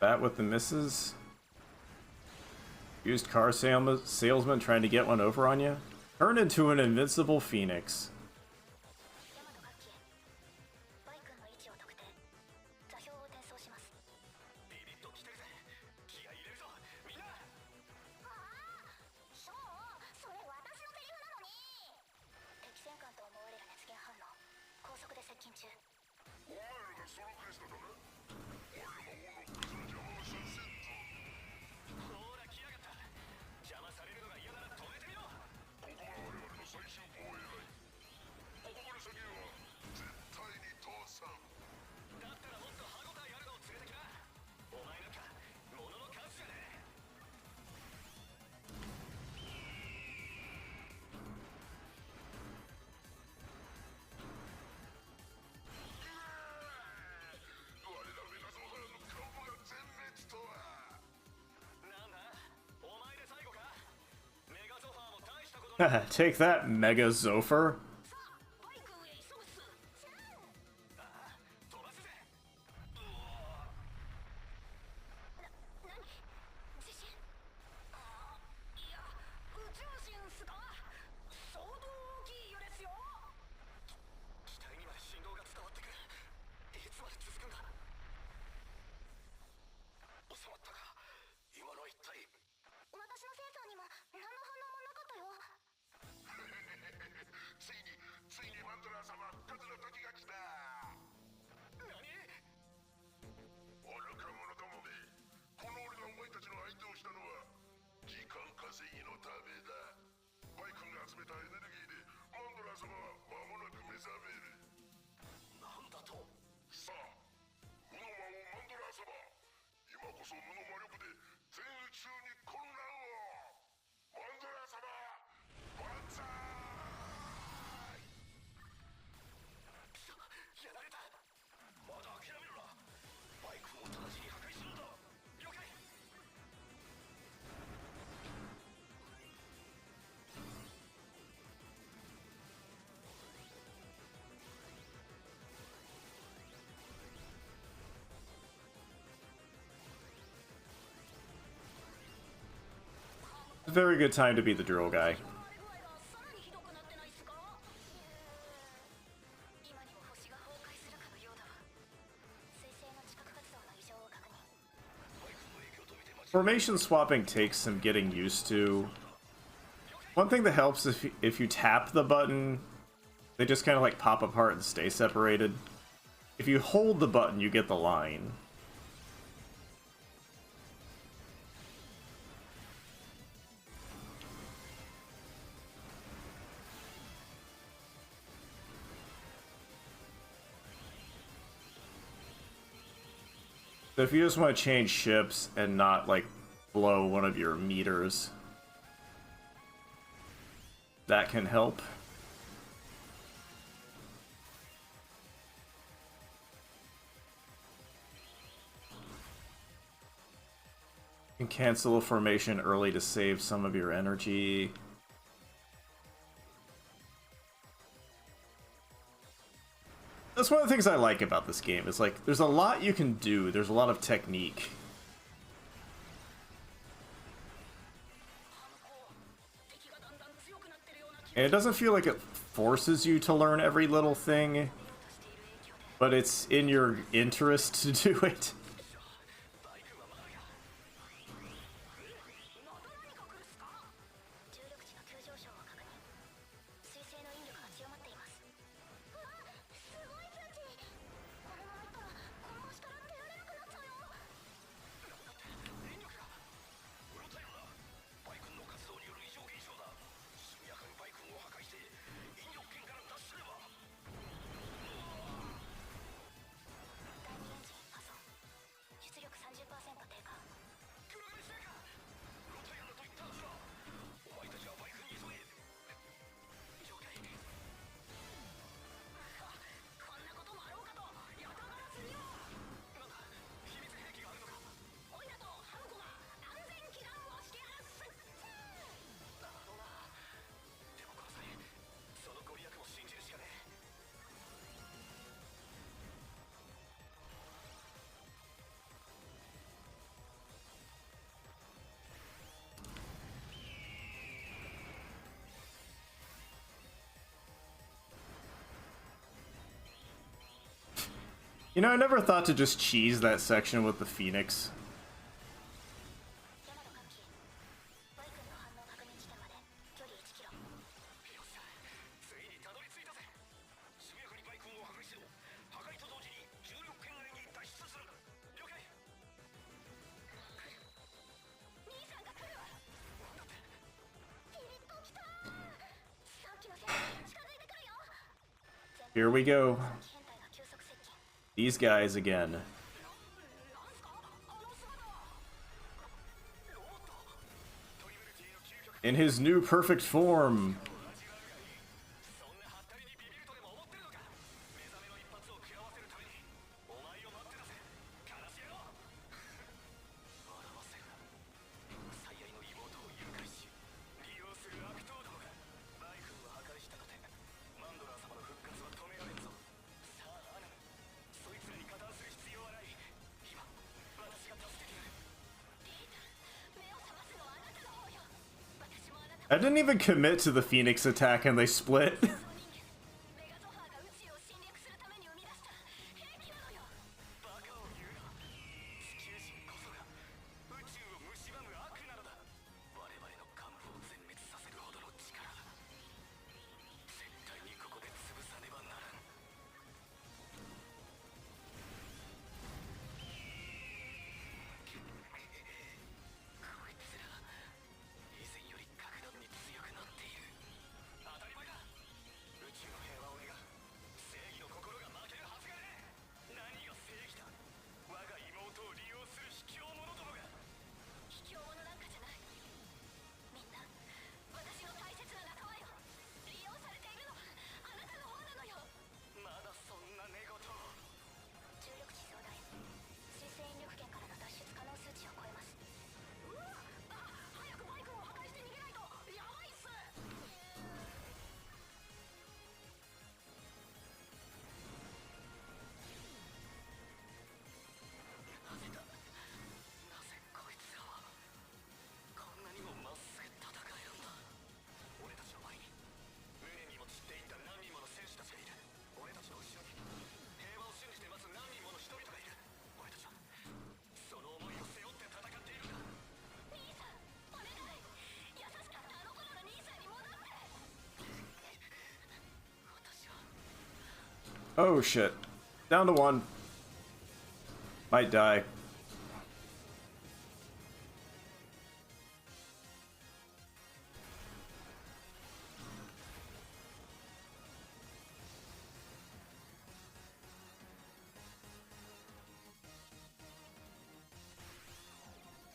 That with the misses. Used car salesman trying to get one over on you. Turn into an invincible Phoenix. Take that, Mega Zopher. Very good time to be the drill guy. Formation swapping takes some getting used to. One thing that helps if you tap the button, they just kind of like pop apart and stay separated. If you hold the button, you get the line. So if you just want to change ships and not, like, blow one of your meters, that can help. You can cancel a formation early to save some of your energy. That's one of the things I like about this game, is like, there's a lot you can do, there's a lot of technique. And it doesn't feel like it forces you to learn every little thing, but it's in your interest to do it. You know, I never thought to just cheese that section with the Phoenix. Here we go. These guys again. In his new perfect form. I didn't even commit to the Phoenix attack and they split. Oh shit. Down to one. Might die.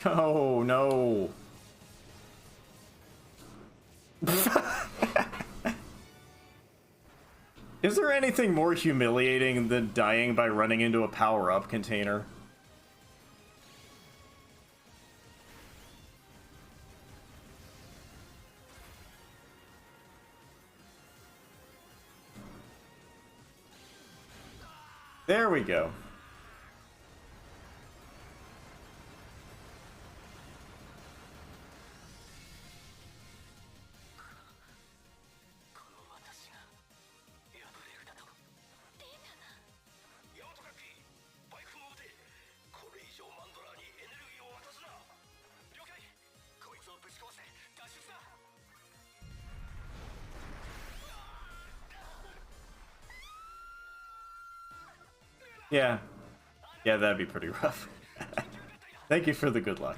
Oh no. Is there anything more humiliating than dying by running into a power-up container? There we go. Yeah. Yeah, that'd be pretty rough. Thank you for the good luck.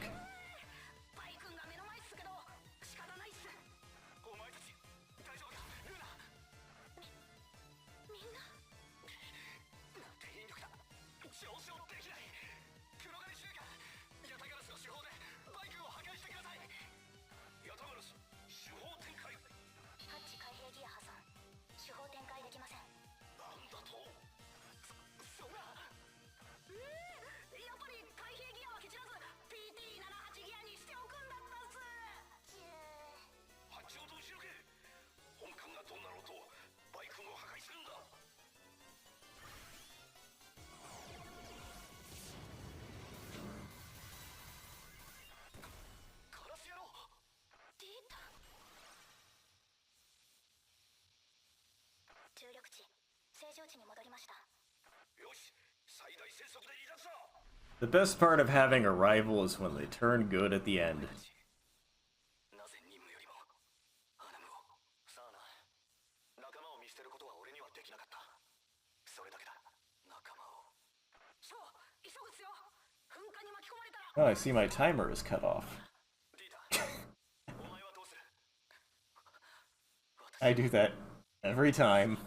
The best part of having a rival is when they turn good at the end. Oh, I see my timer is cut off. I do that every time.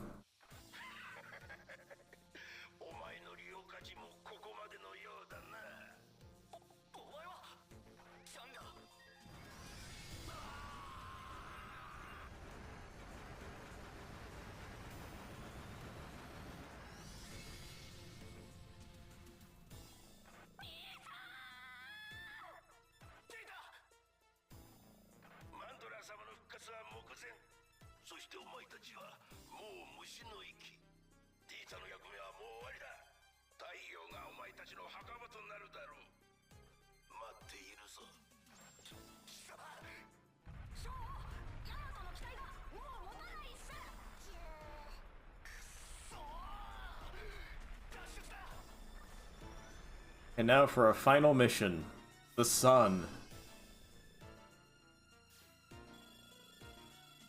And now for our final mission, the sun.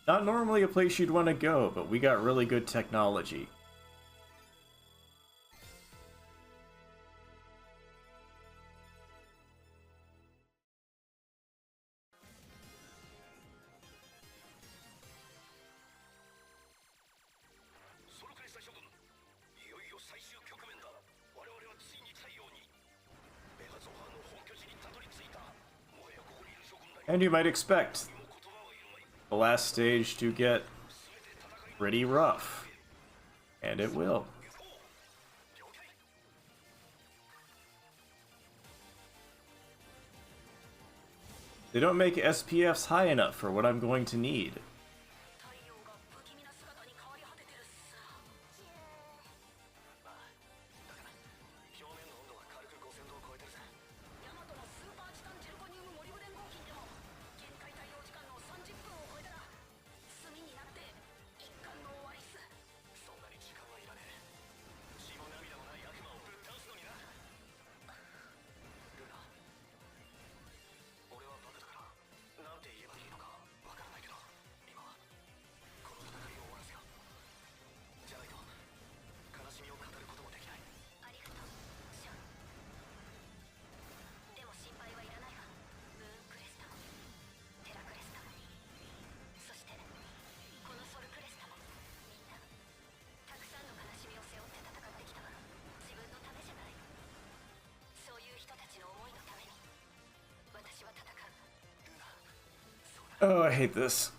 Not normally a place you'd want to go, but we got really good technology. And you might expect the last stage to get pretty rough. And it will. They don't make SPFs high enough for what I'm going to need. Oh, I hate this.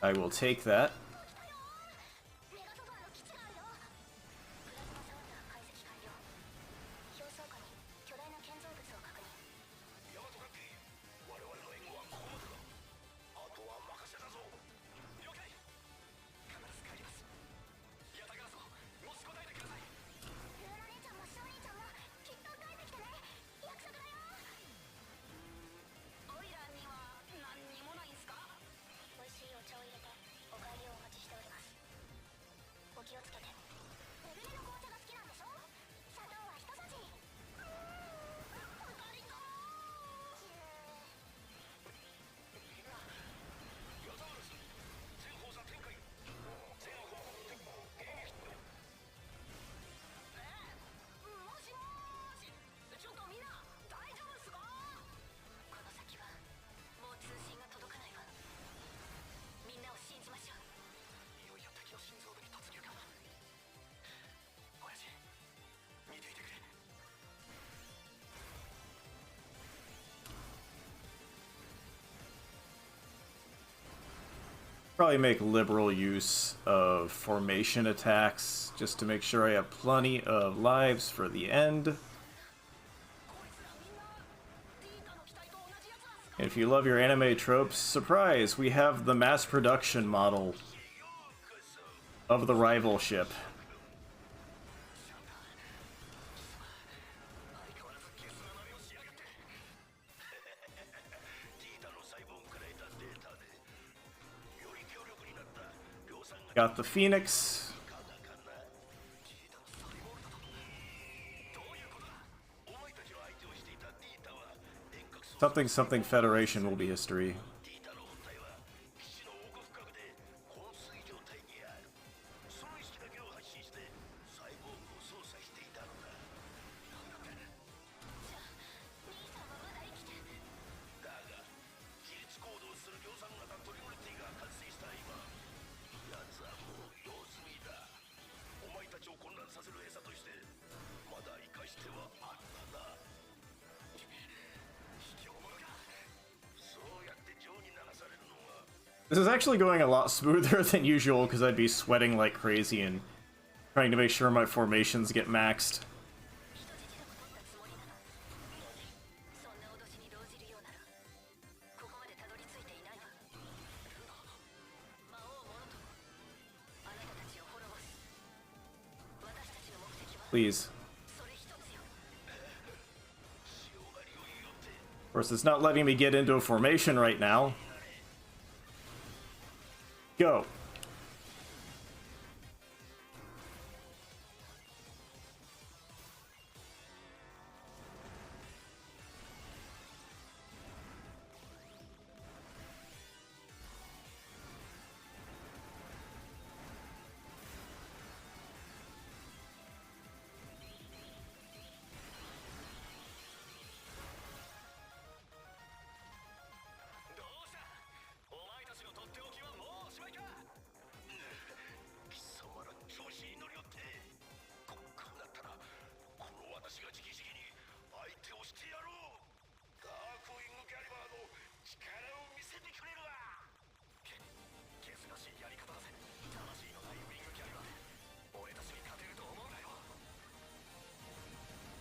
I will take that. Probably make liberal use of formation attacks just to make sure I have plenty of lives for the end. And if you love your anime tropes, surprise, we have the mass production model of the rival ship. Got the Phoenix. Something Federation will be history. This is actually going a lot smoother than usual because I'd be sweating like crazy and trying to make sure my formations get maxed. Please. Of course, it's not letting me get into a formation right now. Go.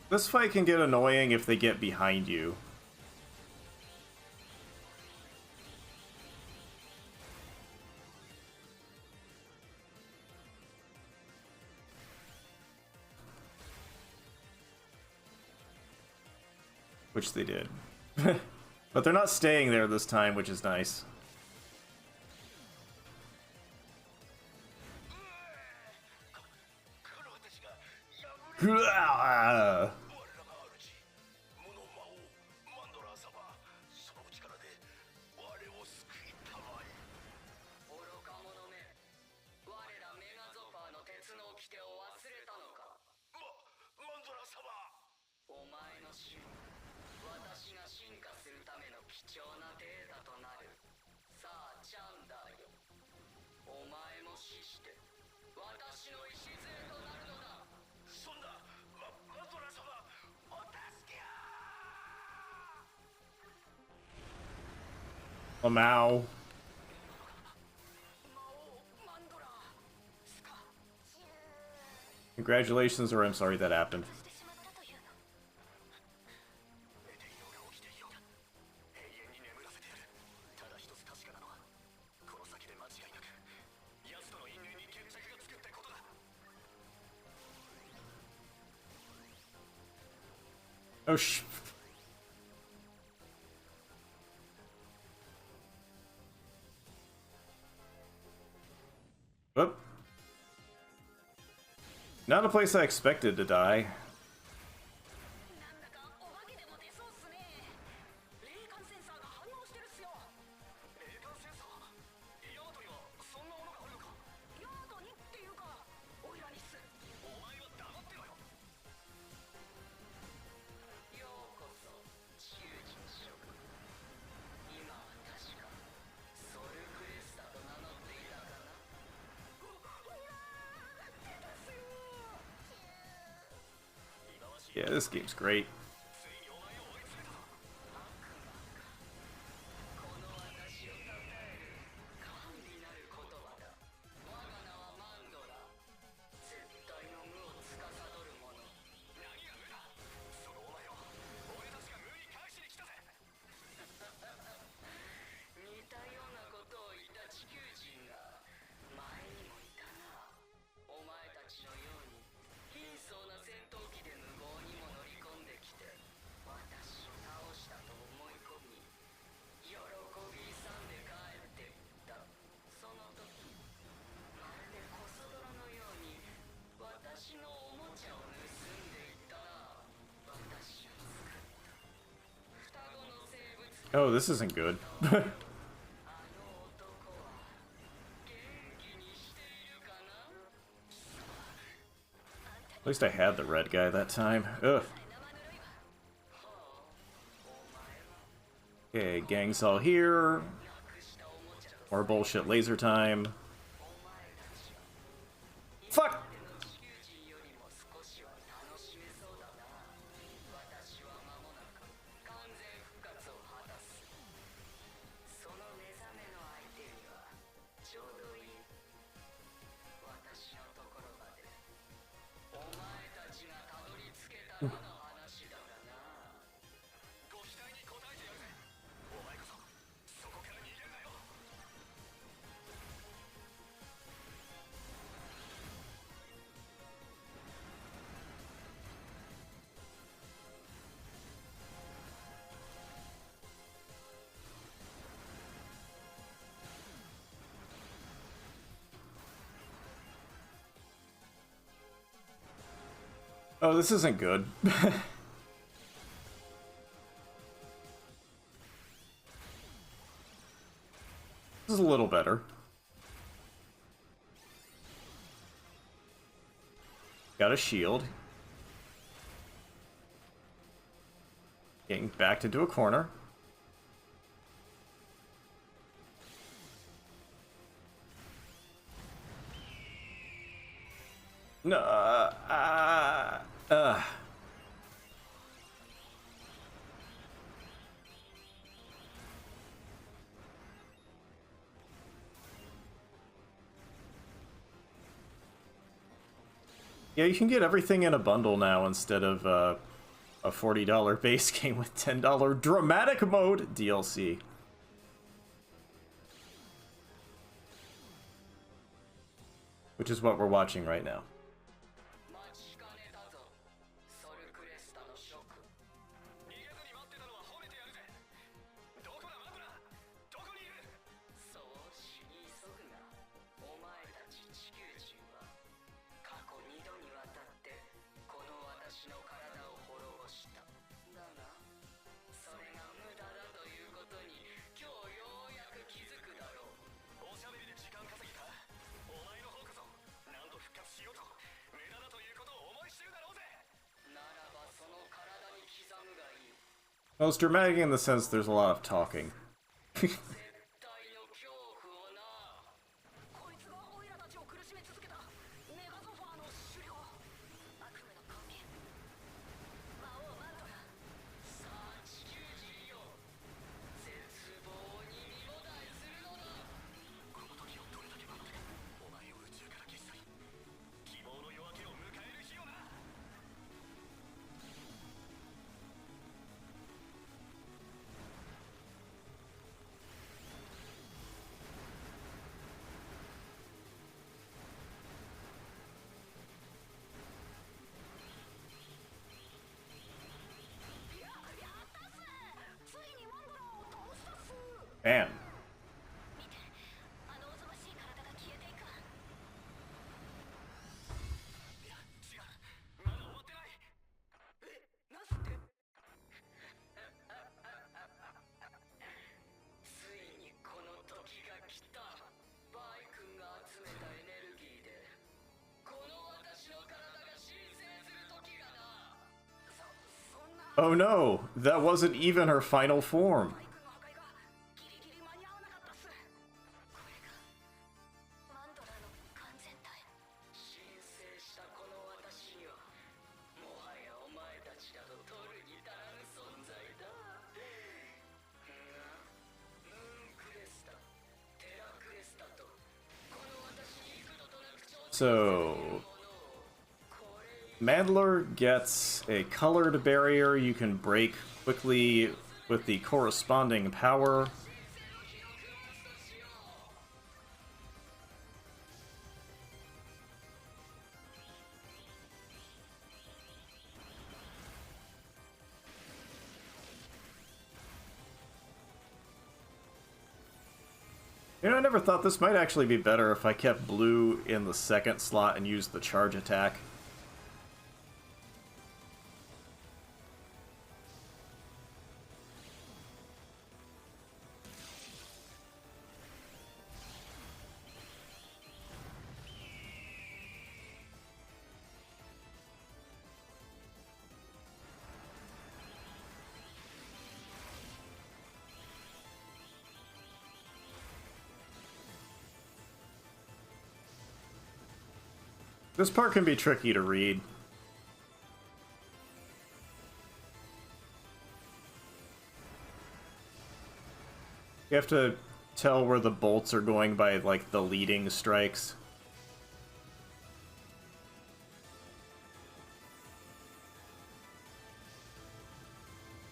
This fight can get annoying if they get behind you. Which they did. But they're not staying there this time, which is nice. Lamau. Congratulations, or I'm sorry that happened. Oh Whoop. Not a place I expected to die. Yeah, this game's great. Oh, this isn't good. At least I had the red guy that time. Ugh. Okay, gang's all here. More bullshit laser time. Fuck! Oh, this isn't good. This is a little better. Got a shield. Getting backed into a corner. No, Yeah, you can get everything in a bundle now instead of a $40 base game with $10 dramatic mode DLC. Which is what we're watching right now. Well, it's dramatic in the sense there's a lot of talking. Bam. Oh no, that wasn't even her final form. So, Mandler gets a colored barrier you can break quickly with the corresponding power. You know, I never thought this might actually be better if I kept blue in the second slot and used the charge attack. This part can be tricky to read. You have to tell where the bolts are going by, like, the leading strikes.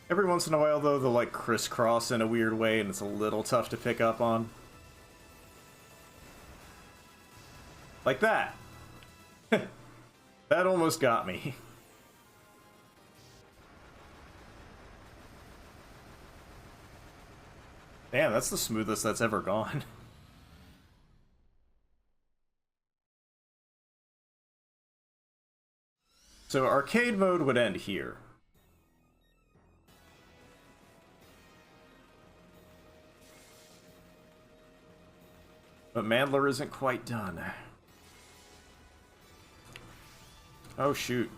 Every once in a while, though, they'll, like, crisscross in a weird way, and it's a little tough to pick up on. Like that. That almost got me. Damn, that's the smoothest that's ever gone. So arcade mode would end here. But Mandler isn't quite done. Oh shoot.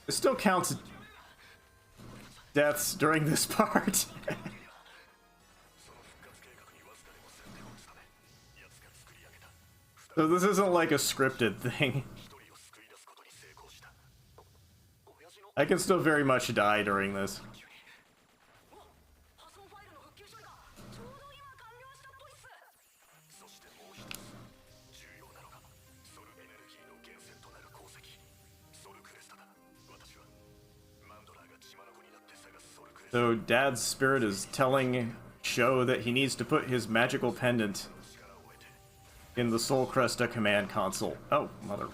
It still counts deaths during this part. So this isn't like a scripted thing. I can still very much die during this. So Dad's spirit is telling Sho that he needs to put his magical pendant in the Soul Cresta command console. Oh, mother.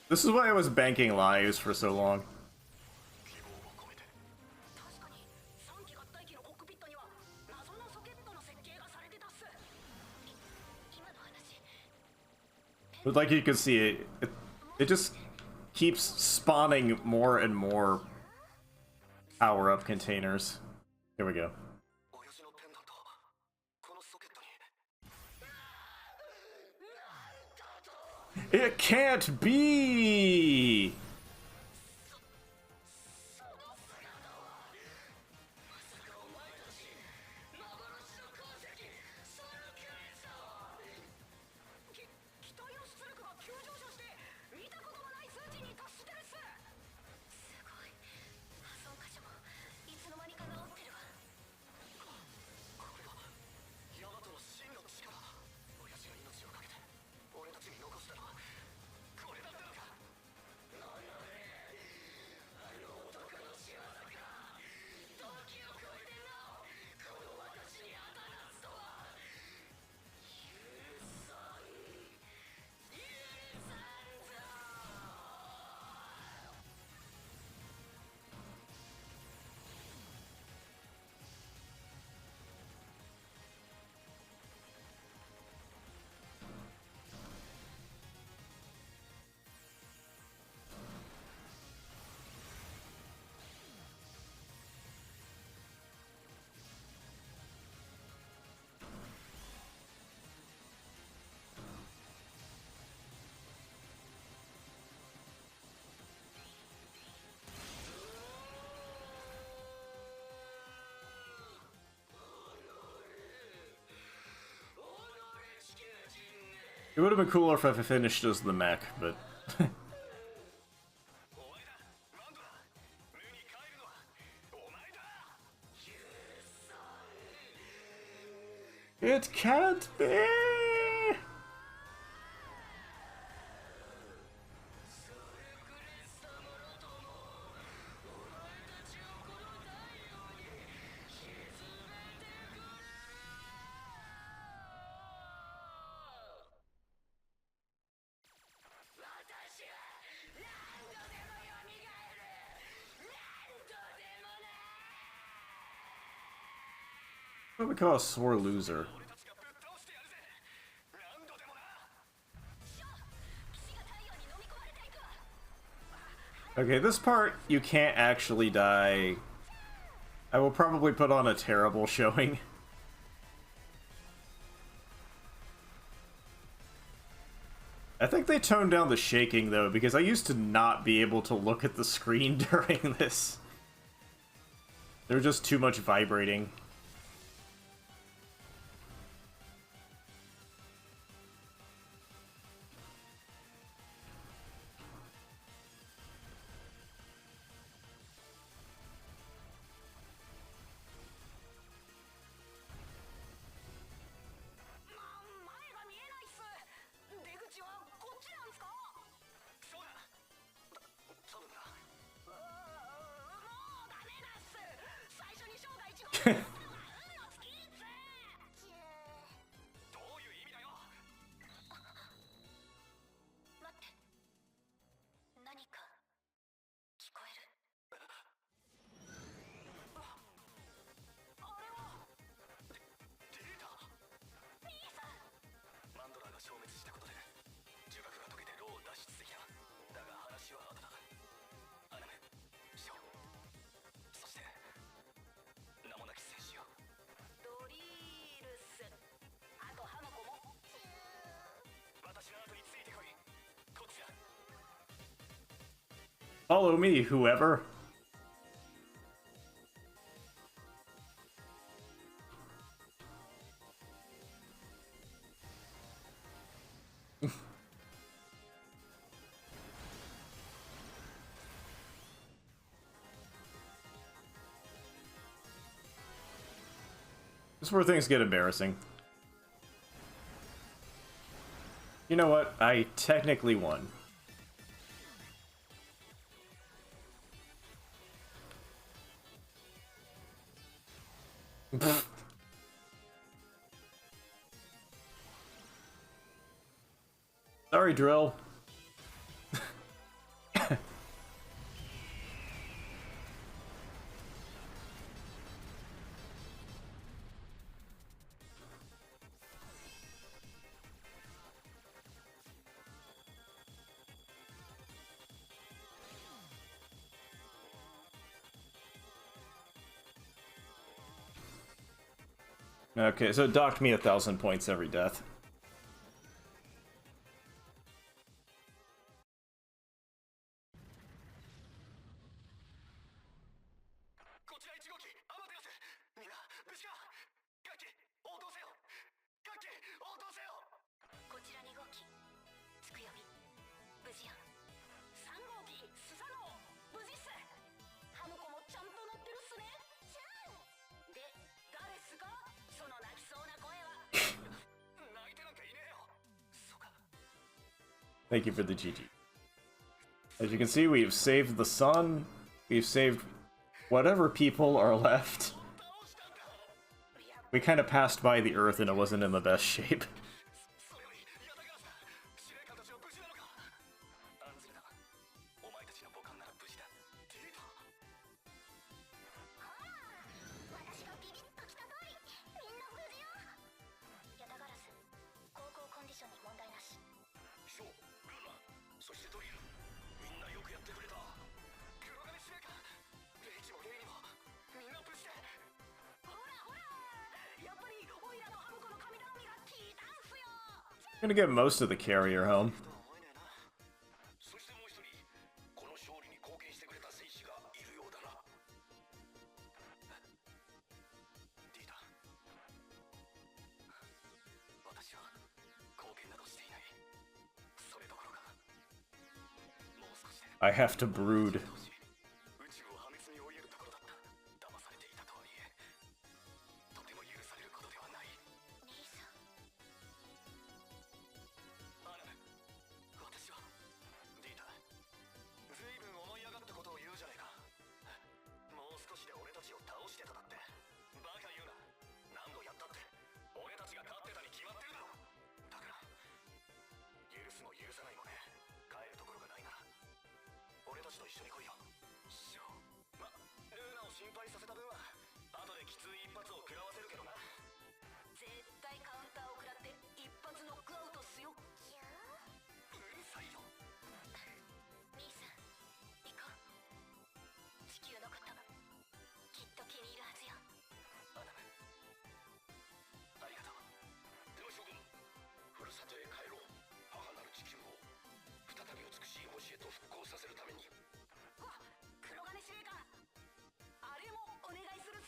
This is why I was banking lives for so long. But like you can see, it just keeps spawning more and more power-up containers. Here we go. It can't be! It would have been cooler if I finished as the mech, but... It can't be! What do we call a sore loser? Okay, this part you can't actually die. I will probably put on a terrible showing. I think they toned down the shaking though, because I used to not be able to look at the screen during this. There was just too much vibrating. Follow me, whoever. This is where things get embarrassing. You know what? I technically won. Sorry, Drill. Okay, so it docked me 1,000 points every death. Thank you for the GG. As you can see, we've saved the sun. We've saved whatever people are left. We kind of passed by the Earth and it wasn't in the best shape. I'm gonna get most of the carrier home. I have to brood.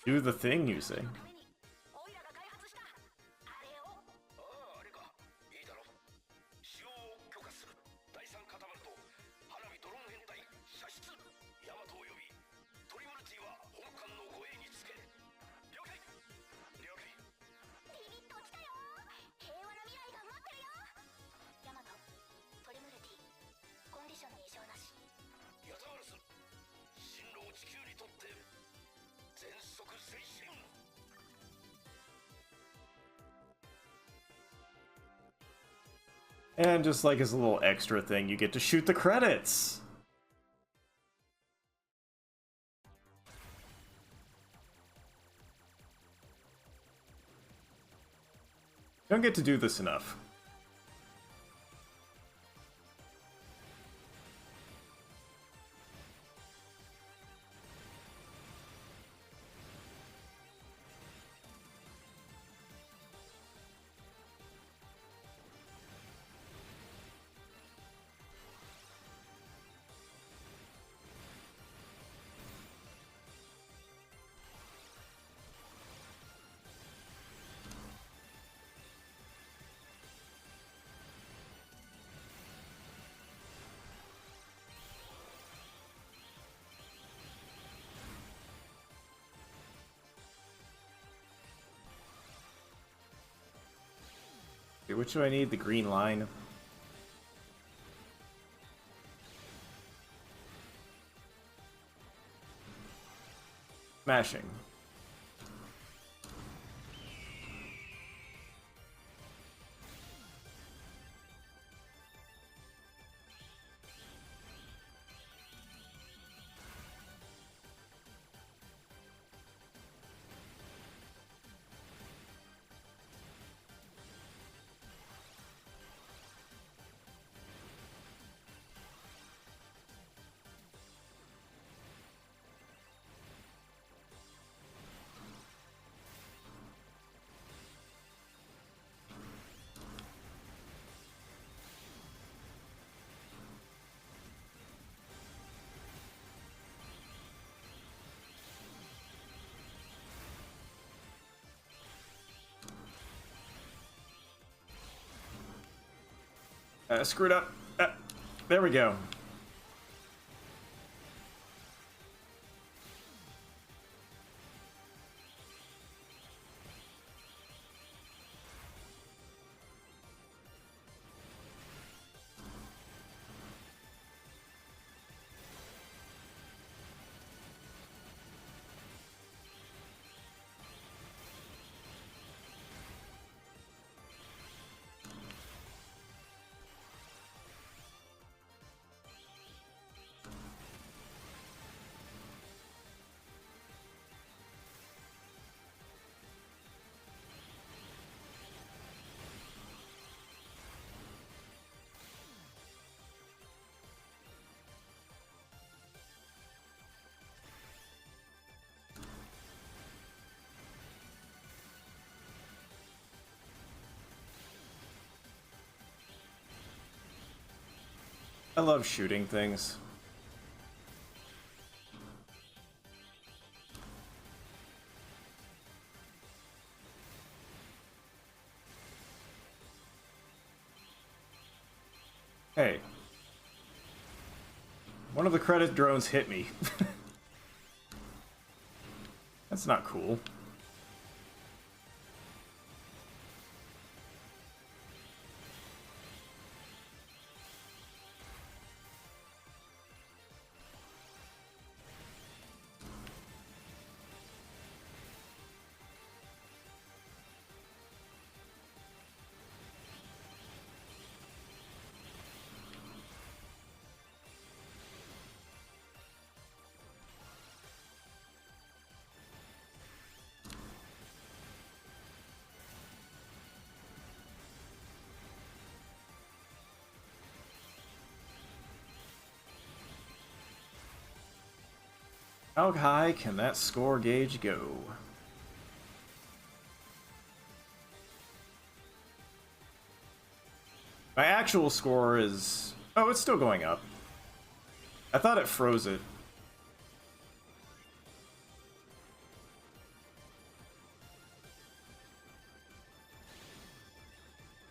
Do the thing, you say. And just like as a little extra thing, you get to shoot the credits! Don't get to do this enough. Okay, which do I need? The green line. Smashing. Screwed up. There we go. I love shooting things. Hey. One of the credit drones hit me. That's not cool. How high can that score gauge go? My actual score is... Oh, it's still going up. I thought it froze it.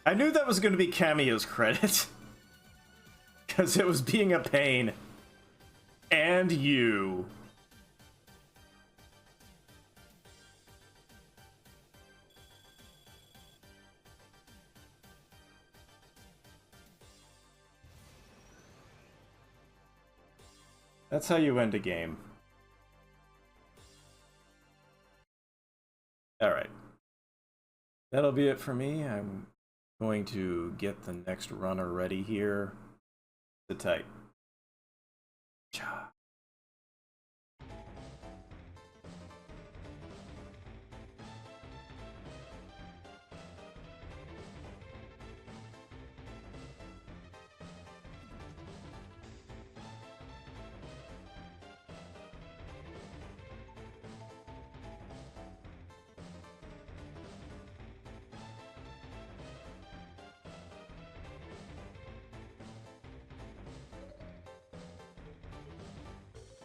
I knew that was going to be Cameo's credit. Because it was being a pain. And you. That's how you end a game. Alright. That'll be it for me. I'm going to get the next runner ready here. Sit tight. Cha.